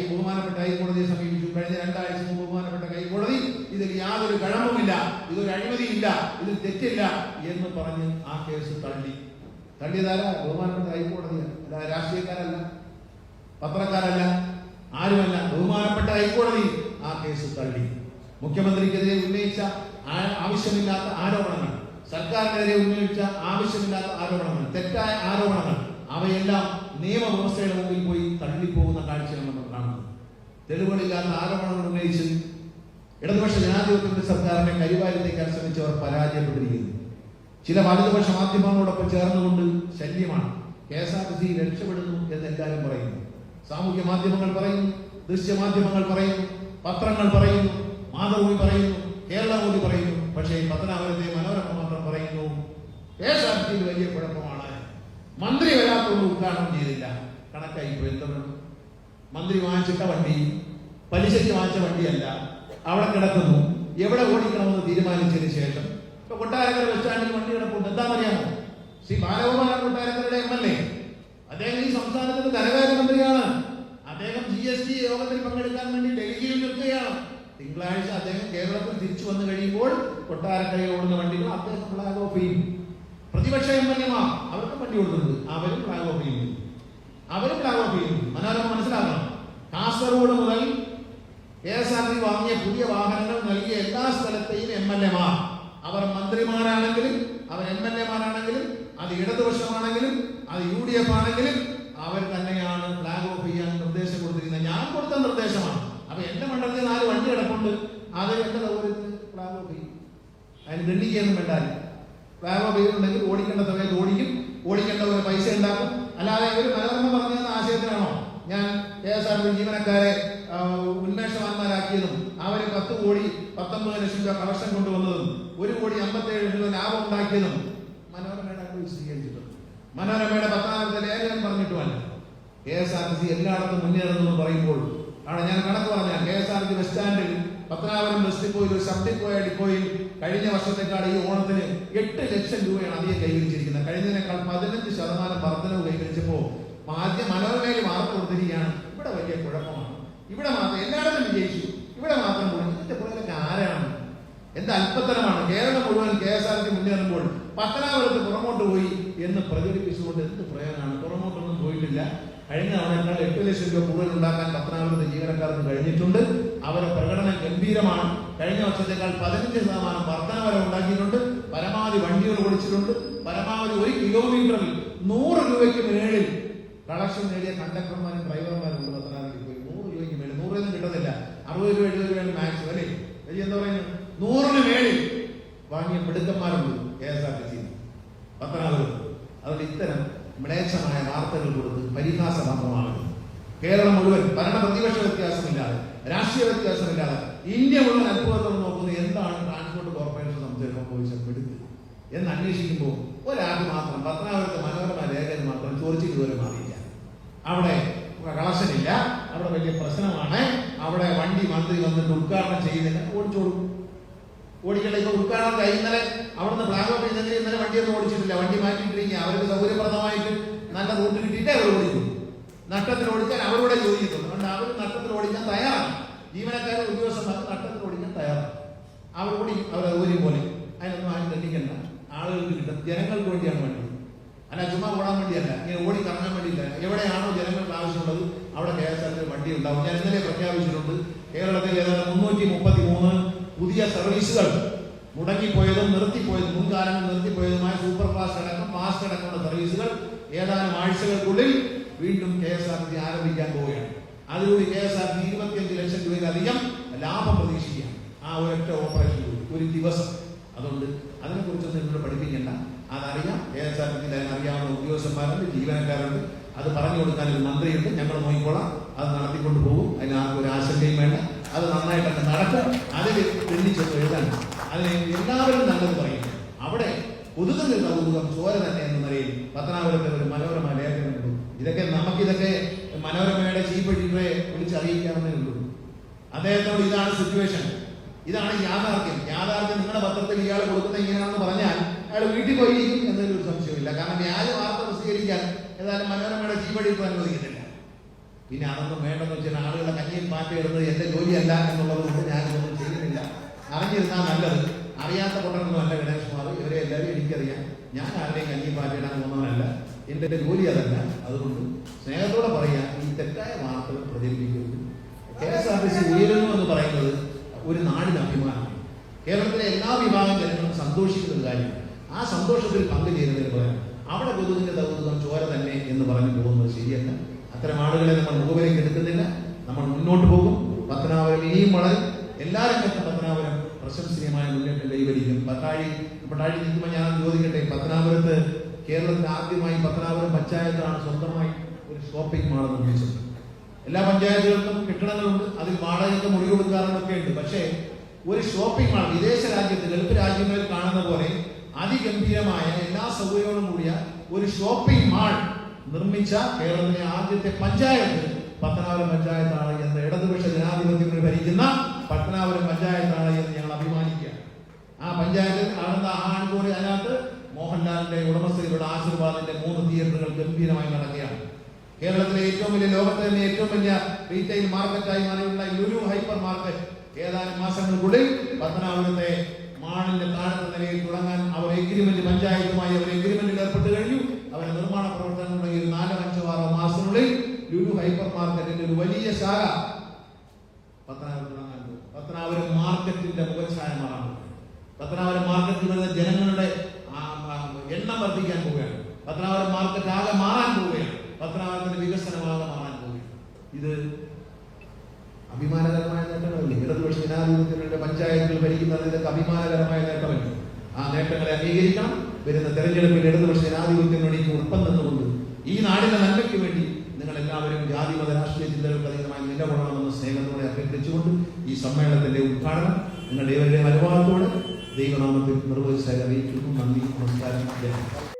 ബഹുമാനപ്പെട്ട ഹൈക്കോടതിയെ സമീപിച്ചു. കഴിഞ്ഞ 2 ആഴ്ച മുമ്പ് ബഹുമാനപ്പെട്ട ഹൈക്കോടതി ഇതിൽ യാതൊരു കഴമ്പുമില്ല, ഇതൊരു അഴിമതിയില്ല, ഇതിൽ തെറ്റില്ല എന്ന് പറഞ്ഞ് ആ കേസ് തള്ളിയതാരാ? ബഹുമാനപ്പെട്ട ഹൈക്കോടതിയാണ്. അല്ല രാഷ്ട്രീയക്കാരല്ല, പത്രക്കാരല്ല, ആരുമല്ല. ബഹുമാനപ്പെട്ട ഹൈക്കോടതി ആ കേസ് തള്ളി. മുഖ്യമന്ത്രിക്കെതിരെ ഉന്നയിച്ച ആവശ്യമില്ലാത്ത ആരോപണങ്ങൾ, സർക്കാരിനെതിരെ ഉന്നയിച്ച ആവശ്യമില്ലാത്ത ആരോപണങ്ങൾ, തെറ്റായ ആരോപണങ്ങൾ, അവയെല്ലാം നിയമവ്യവസ്ഥയുടെ മുമ്പിൽ പോയി തള്ളിപ്പോകുന്ന കാഴ്ചയാണ് നമ്മൾ കാണുന്നത്. തെളിവുകളില്ലാത്ത ആരോപണങ്ങൾ ഉന്നയിച്ച് ഇടതുപക്ഷ ജനാധിപത്യത്തിന്റെ സർക്കാരിനെ കരിവാരിത്തേക്കാൻ ശ്രമിച്ചവർ പരാജയപ്പെട്ടിരിക്കുന്നു. ചില വലതുപക്ഷ മാധ്യമങ്ങളോടൊപ്പം ചേർന്നുകൊണ്ട് ശല്യമാണ്. KSRTC രക്ഷപ്പെടുന്നു എന്ന് എല്ലാവരും പറയുന്നു. സാമൂഹ്യ മാധ്യമങ്ങൾ പറയുന്നു, ദൃശ്യമാധ്യമങ്ങൾ പറയുന്നു, പത്രങ്ങൾ പറയുന്നു, മാതൃഭൂമി പറയുന്നു, കേരളമോദി പറയുന്നു. പക്ഷേ പത്തനാപുരത്തെ മനോരമ മാത്രം പറയുന്നു KSRTC വലിയ കുഴപ്പമാണ്, മന്ത്രി വരാത്തോണ്ട് ഉദ്ഘാടനം ചെയ്തില്ല. കണക്കായി ഇപ്പോൾ എന്താണ്? മന്ത്രി വാങ്ങിച്ചിട്ട വണ്ടി പലിശയ്ക്ക് വാങ്ങിച്ച വണ്ടിയല്ല, അവിടെ കിടക്കുന്നു. എവിടെ ഓടിക്കണമെന്ന് തീരുമാനിച്ചതിന് ശേഷം ഇപ്പൊ കൊട്ടാരക്കര ബസ് സ്റ്റാൻഡിൽ വണ്ടി കിടപ്പുണ്ട്. എന്താണെന്നറിയാമോ? ശ്രീ ബാലഗോപാലൻ കൊട്ടാരക്കരയുടെ MLA, അദ്ദേഹം ഈ സംസ്ഥാനത്തിന്റെ ധനകാര്യമന്ത്രിയാണ്. അദ്ദേഹം GST യോഗത്തിൽ പങ്കെടുക്കാൻ വേണ്ടി ഡൽഹിയിൽ നിൽക്കുകയാണ്. തിങ്കളാഴ്ച അദ്ദേഹം കേരളത്തിൽ തിരിച്ചു വന്നു കഴിയുമ്പോൾ കൊട്ടാരക്കര ഓടുന്ന വണ്ടികൾ അദ്ദേഹം ഫ്ലാഗ് ഓഫ് ചെയ്യും. പ്രതിപക്ഷ MLA-മാർ അവർക്ക് വണ്ടി കൊടുക്കുന്നത് അവരും ഫ്ലാഗ് ഓഫ് ചെയ്യുന്നു. മനോരമ മനസ്സിലാക്കണം. കാസർഗോഡ് മുതൽ KSRTC വാങ്ങിയ പുതിയ വാഹനങ്ങൾ നൽകിയ എല്ലാ സ്ഥലത്തെയും MLA-മാർ, അവർ മന്ത്രിമാരാണെങ്കിലും അവർ MLA-മാരാണെങ്കിലും അത് ഇടതുപക്ഷമാണെങ്കിലും അത് UDF ആണെങ്കിലും അവർ തന്നെയാണ് ഫ്ലാഗ് ഓഫ് ചെയ്യാൻ നിർദ്ദേശം കൊടുത്തിരിക്കുന്നത്. ഞാൻ കൊടുത്ത നിർദ്ദേശമാണ്. അപ്പൊ എന്റെ മണ്ഡലത്തിൽ 4 വണ്ടി കിടപ്പുണ്ട്, അത് എന്റെ സൗകര്യത്തിന് ഫ്ലാഗ് ഓഫ് ചെയ്യും. അതിന് ദണ്ഡിക്കൊന്നും വേണ്ടാൽ ഫ്ലാഗ് ഓഫ് ചെയ്തിട്ടുണ്ടെങ്കിൽ ഓടിക്കേണ്ട സമയത്ത് ഓടിക്കും, ഓടിക്കേണ്ടവരെ പൈസ ഉണ്ടാക്കും. അല്ലാതെ ഒരു മനോരമ പറഞ്ഞ ആശയത്തിനാണോ ഞാൻ KSRTC ജീവനക്കാരെ ഉന്മേഷവാന്മാരാക്കിയതും അവര് 10 കോടി 19 ലക്ഷം രൂപ കളക്ഷൻ കൊണ്ടുവന്നതും 1,57,00,000 രൂപ ലാഭം ഉണ്ടാക്കിയതും മനോരമയുടെ വിശദീകരിച്ചിട്ടുണ്ട്. മനോരമയുടെ 10ാമത്തെ ലേഖനം പറഞ്ഞിട്ടുമല്ല. KSRTC എല്ലായിടത്തും മുന്നേറുന്നു പറയുമ്പോൾ ആണ് ഞാൻ കണക്ക് പറഞ്ഞ KSRTC ബസ് സ്റ്റാൻഡിൽ പത്തനാപുരം ബസ് ഡിപ്പോയിൽ ഒരു സബ് ഡിപ്പോയിൽ കഴിഞ്ഞ വർഷത്തെക്കാൾ ഈ ഓണത്തിന് 8 ലക്ഷം രൂപയാണ് അധികം കൈവരിച്ചിരിക്കുന്നത്. കഴിഞ്ഞതിനേക്കാൾ 15% വർധനവ് കൈവരിച്ചപ്പോൾ മനോരമയിൽ വാർത്ത കൊടുത്തിരിക്കുകയാണ്. ഇവിടെ വലിയ കുഴപ്പമാണ്, ഇവിടെ മാത്രം എല്ലായിടത്തും വിജയിച്ചു, ഇവിടെ മാത്രം പോയി. ഇതിന്റെ പുറകിലൊക്കെ ആരാണ്? എന്ത് അല്പത്തരമാണ്! കേരളം മുഴുവൻ KSRTC മുന്നേറുമ്പോൾ പത്തനാപുരത്ത് പുറമോട്ട് പോയി എന്ന് പ്രചരിപ്പിച്ചുകൊണ്ട് എന്ത് പ്രയോജനമാണ്? പുറമോട്ടൊന്നും പോയിട്ടില്ല. കഴിഞ്ഞ തവണ 8 ലക്ഷം രൂപ കൂടുതൽ ഉണ്ടാക്കാൻ പത്തനാപുരത്തെ ജീവനക്കാർക്ക് കഴിഞ്ഞിട്ടുണ്ട്. അവരുടെ പ്രകടനം ഗംഭീരമാണ്. കഴിഞ്ഞ വർഷത്തേക്കാൾ 15% വർധന വരെ ഉണ്ടാക്കിയിട്ടുണ്ട്. പരമാവധി വണ്ടികൾ ഓടിച്ചിട്ടുണ്ട്. പരമാവധി 1 കിലോമീറ്ററിൽ 100 രൂപയ്ക്ക് മേളിൽ കളക്ഷൻ നേടിയ കണ്ടക്ടർമാരും ഡ്രൈവർമാരും ഉണ്ട്. പത്തനാപുരത്തിൽ പോയി 100 രൂപയ്ക്ക് മേളിൽ, 100 കിട്ടുന്നില്ല, 60 രൂപ 70 രൂപയാണ് മാക്സിമം അല്ലേ? എന്താ പറയുന്നത്? 100 മേളിൽ വാങ്ങിയ മിടുക്കന്മാരുണ്ട് KSRTC പത്തനാപുരത്ത്. അതുകൊണ്ട് ഇത്തരം മ്ലേച്ഛമായ വാർത്തകൾ കൊടുത്ത് പരിഹാസ മാത്രമാണ്. കേരളം മുഴുവൻ ഭരണ പ്രതിപക്ഷ വ്യത്യാസമില്ലാതെ, രാഷ്ട്രീയ വ്യത്യാസമില്ലാതെ ഇന്ത്യ മുഴുവൻ അത്ഭുതത്തോട് നോക്കുന്നത് എന്താണ് ട്രാൻസ്പോർട്ട് കോർപ്പറേഷൻ സംബന്ധിച്ച് എന്ന് അന്വേഷിക്കുമ്പോൾ ഒരാൾക്ക് മാത്രം പത്തനാപുരത്തെ മനോരമ ലേഖനം മാത്രം ചോദിച്ചിട്ട് ഇതുവരെ മാറിയില്ല. അവിടെ കളക്ഷൻ ഇല്ല, അവിടെ വലിയ പ്രശ്നമാണ്, അവിടെ വണ്ടി മന്ത്രി വന്നിട്ട് ഉദ്ഘാടനം ചെയ്യുന്നില്ല, ഓടിച്ചോടും. ഓടിക്കട്ടെ. ഇപ്പൊ ഉദ്ഘാടനം ഇന്നലെ അവിടുന്ന് ഫ്ലാഗ് ഓഫ് ചെയ്തെങ്കിൽ ഇന്നലെ വണ്ടിയൊന്നും ഓടിച്ചിട്ടില്ല, വണ്ടി മാറ്റിയിട്ടിരിക്കുക. അവർക്ക് സൗകര്യപ്രദമായിട്ട് നല്ല റൂട്ട് കിട്ടിയിട്ടേ അവർ ഓടിക്കും. നഷ്ടത്തിൽ ഓടിക്കാൻ അവരോടെ ചോദിക്കുന്നു. അതുകൊണ്ട് അവർ നഷ്ടത്തിൽ ഓടിക്കാൻ തയ്യാറാണ്. ജീവനക്കാരെ ഉദ്യോഗസ്ഥന്മാർ നഷ്ടത്തിൽ ഓടിക്കാൻ തയ്യാറാണ്. അവർ ഓടിക്കും, അവർ സൗകര്യം പോലെ. അതിനൊന്നും ആരും തെറ്റിക്കണ്ട. ആളുകൾക്ക് കിട്ടും, ജനങ്ങൾക്ക് വേണ്ടിയാണ് വണ്ടി. അല്ല ചുമ്മാ ഓടാൻ വേണ്ടിയല്ല, ഇങ്ങനെ ഓടി കറങ്ങാൻ വേണ്ടിയില്ല. എവിടെയാണോ ജനങ്ങൾക്ക് ആവശ്യമുള്ളത് അവിടെ KSRTC വണ്ടി ഉണ്ടാവും. ഞാൻ ഇന്നലെ പ്രഖ്യാപിച്ചിട്ടുണ്ട്, കേരളത്തിൽ ഏതാണ്ട് 333 പുതിയ സർവീസുകൾ മുടങ്ങിപ്പോയതും നിർത്തിപ്പോയതും മുൻകാലങ്ങളിൽ നിർത്തിപ്പോയതുമായ സൂപ്പർ ഫാസ്റ്റ് അടക്കമുള്ള സർവീസുകൾ ഏതാനും ആഴ്ചകൾക്കുള്ളിൽ വീണ്ടും KSRTC ആരംഭിക്കാൻ പോവുകയാണ്. അതിലൂടെ KSRTC 25 ലക്ഷം രൂപയിലധികം ലാഭം പ്രതീക്ഷിക്കുകയാണ് ആ ഒരൊറ്റ ഓപ്പറേഷൻ ഒരു ദിവസം. അതുകൊണ്ട് അതിനെക്കുറിച്ചൊന്നും ഇവിടെ പഠിപ്പിക്കേണ്ട, അതറിയാം. KSRTC അറിയാവുന്ന ഉദ്യോഗസ്ഥന്മാരുണ്ട്, ജീവനക്കാരുണ്ട്. അത് പറഞ്ഞു കൊടുക്കാൻ ഒരു മന്ത്രിയുണ്ട്, ഞങ്ങൾ നോക്കിക്കോളാം, അത് നടത്തിക്കൊണ്ട് പോകും. അതിന് ആർക്കും ഒരു ആശങ്കയും വേണ്ട. അത് നന്നായിട്ടൊക്കെ നടക്കും. അതിൽ തെളിയിച്ചൊക്കെ എഴുതാൻ അതിന് എല്ലാവരും നല്ലത് പറയും. അവിടെ കൊതുകിന്റെ കൗതുകം ചോര തന്നെ എന്ന നിലയിൽ പത്തനാപുരത്തെ ഒരു മനോരമ ലേഖനമുണ്ട്. നമുക്കിതൊക്കെ മനോരമയുടെ ചീഫ് എഡിറ്ററെ വിളിച്ചറിയിക്കാവുന്നേ ഉള്ളൂ. അദ്ദേഹത്തോട് ഇതാണ് സിറ്റുവേഷൻ, ഇതാണ് യാഥാർത്ഥ്യം. നിങ്ങളുടെ പത്രത്തിൽ ഇയാൾ കൊടുക്കുന്ന ഇങ്ങനെയാണെന്ന് പറഞ്ഞാൽ അയാൾ വീട്ടിൽ പോയിരിക്കും എന്നൊരു സംശയമില്ല. കാരണം വ്യാജ വാർത്ത പ്രസിദ്ധീകരിക്കാൻ ഏതായാലും മനോരമയുടെ ചീഫ് എഡിറ്റർ അനുവദിക്കുന്നില്ല. പിന്നെ അതൊന്നും വേണ്ടെന്ന് വെച്ചാൽ ആളുകളെ കഞ്ഞിയിൽ മാറ്റിയിടുന്നത് എന്റെ ജോലിയല്ല എന്നുള്ളത് കൊണ്ട് ഞാനിതൊന്നും ചെയ്യുന്നില്ല. അറിഞ്ഞിരുന്നാൽ നല്ലത്. അറിയാത്ത പൊട്ടനൊന്നും അല്ല ഗണേഷ് കുമാർ, ഇവരെ എല്ലാവരും എനിക്കറിയാം. ഞാൻ ആരുടെയും കഞ്ഞിയിൽ മാറ്റിയിടാൻ പോകുന്നവനല്ല, എന്റെ ജോലി അതല്ല. അതുകൊണ്ട് സ്നേഹത്തോടെ പറയാം, ഈ തെറ്റായ വാർത്തകൾ പ്രചരിപ്പിക്കുന്നത്. KSRTC ഉയരുന്നു എന്ന് പറയുന്നത് ഒരു നാടിന് അഭിമാനമാണ്. കേരളത്തിലെ എല്ലാ വിഭാഗം ജനങ്ങളും സന്തോഷിക്കുന്ന ഒരു കാര്യം. ആ സന്തോഷത്തിൽ പങ്കുചേരുന്നതിന് പകരം അവിടെ കൊതുകിന്റെ കൗതുകം ചോര തന്നെ എന്ന് പറഞ്ഞു പോകുന്നത് ശരിയല്ല. അത്തരം ആളുകളെ നമ്മൾ മുഖവിലേക്ക് എടുക്കുന്നില്ല. നമ്മൾ മുന്നോട്ട് പോകും. പത്തനാപുരം ഇനിയും വളരും. എല്ലാ രംഗത്തും പത്തനാപുരം പ്രശംസനീയമായ മുന്നേറ്റം കൈവരിക്കും. പട്ടാഴി നിൽക്കുമ്പോൾ ഞാൻ ചോദിക്കട്ടെ, പത്തനാപുരത്ത് കേരളത്തിൽ ആദ്യമായി പത്തനാപുരം പഞ്ചായത്താണ് സ്വന്തമായി ഒരു ഷോപ്പിംഗ് മാൾ നിർമ്മിച്ചത്. എല്ലാ പഞ്ചായത്തുകൾക്കും കെട്ടിടങ്ങളുണ്ട്, അതിൽ വാടകയ്ക്ക് മുറി കൊടുക്കാറുള്ളൊക്കെ ഉണ്ട്. പക്ഷേ ഒരു ഷോപ്പിംഗ് മാൾ വിദേശ രാജ്യത്ത് ഗൾഫ് രാജ്യങ്ങളിൽ കാണുന്ന പോലെ അതിഗംഭീരമായ എല്ലാ സൗകര്യങ്ങളും കൂടിയ ഒരു ഷോപ്പിംഗ് മാൾ നിർമ്മിച്ച കേരളത്തിലെ ആദ്യത്തെ പഞ്ചായത്ത് പത്തനാപുരം പഞ്ചായത്താണ് എന്ന് ഇടതുപക്ഷ ജനാധിപത്യത്തിൽ ഭരിക്കുന്ന പത്തനാപുരം പഞ്ചായത്താണ് എന്ന് ഞങ്ങൾ അഭിമാനിക്കുക. ആ പഞ്ചായത്തിൽ കാണുന്ന ആൺകൂടി അതിനകത്ത് മോഹൻലാലിന്റെ ഉടമസ്ഥതയിലുള്ള ആശീർവാദിന്റെ 3 തിയേറ്ററുകൾ ഗംഭീരമായി നടക്കുകയാണ്. കേരളത്തിൽ കേരളത്തിലെ ഏറ്റവും വലിയ, ലോകത്തെ തന്നെ ഏറ്റവും വലിയ റീറ്റെയിൽ മാർക്കറ്റായി മാറിയുള്ള ലുലു ഹൈപ്പർ മാർക്കറ്റ് ഏതാനും മാസങ്ങൾക്കുള്ളിൽ പത്തനാപുരത്തെ മാളിന്റെ താഴത്തെ നിലയിൽ തുടങ്ങാൻ അവർ എഗ്രിമെന്റ്, പഞ്ചായത്തുമായി അവർ എഗ്രിമെന്റിൽ ഏർപ്പെട്ട് കഴിഞ്ഞു. അവരുടെ നിർമ്മാണ പ്രവർത്തനം തുടങ്ങി 4, 5, 6 മാസത്തിനുള്ളിൽ ലുലു ഹൈപ്പർ മാർക്കറ്റിന്റെ ഒരു വലിയ ശാഖ പത്തനാപുരം തുടങ്ങാൻ പോകും. പത്തനാപുരം മാർക്കറ്റിന്റെ മുഖച്ഛായ മാറാൻ പോകും. പത്തനാപുരം മാർക്കറ്റിൽ വരുന്ന ജനങ്ങളുടെ എണ്ണം വർദ്ധിക്കാൻ പോവുകയാണ്. പത്തനാപുരം മാർക്കറ്റ് ആകെ മാറാൻ പോവുകയാണ്. പത്തനാപുരത്തിന്റെ വികസനമാകെ മാറാൻ പോവുകയാണ്. ഇത് അഭിമാനകരമായ നേട്ടങ്ങളല്ലേ? ഇടതുപക്ഷ ജനാധിപത്യത്തിന്റെ പഞ്ചായത്തുകൾ ഭരിക്കുന്നത് ഇതൊക്കെ അഭിമാനകരമായ നേട്ടമല്ലേ? ആ നേട്ടങ്ങളെ അംഗീകരിക്കണം. വരുന്ന തെരഞ്ഞെടുപ്പിൽ ഇടതുപക്ഷ ജനാധിപത്യം വേണ്ടിക്ക് ഉറപ്പം നിന്നുകൊണ്ട് ഈ നാടിന്റെ നന്മയ്ക്ക് വേണ്ടി നിങ്ങൾ എല്ലാവരും ജാതി മത രാഷ്ട്രീയ ചിന്തകൾക്ക് അതീതമായി നിലകൊള്ളണമെന്ന് സ്നേഹത്തോടെ അഭ്യർത്ഥിച്ചുകൊണ്ട് ഈ സമ്മേളനത്തിന്റെ ഉദ്ഘാടനം നിങ്ങളുടെ ഏവരുടെയും അനുഭവത്തോടെ ദൈവനാമത്തിൽ നിർവഹിച്ച് അറിയിക്കുന്നു. നന്ദി, നമസ്കാരം.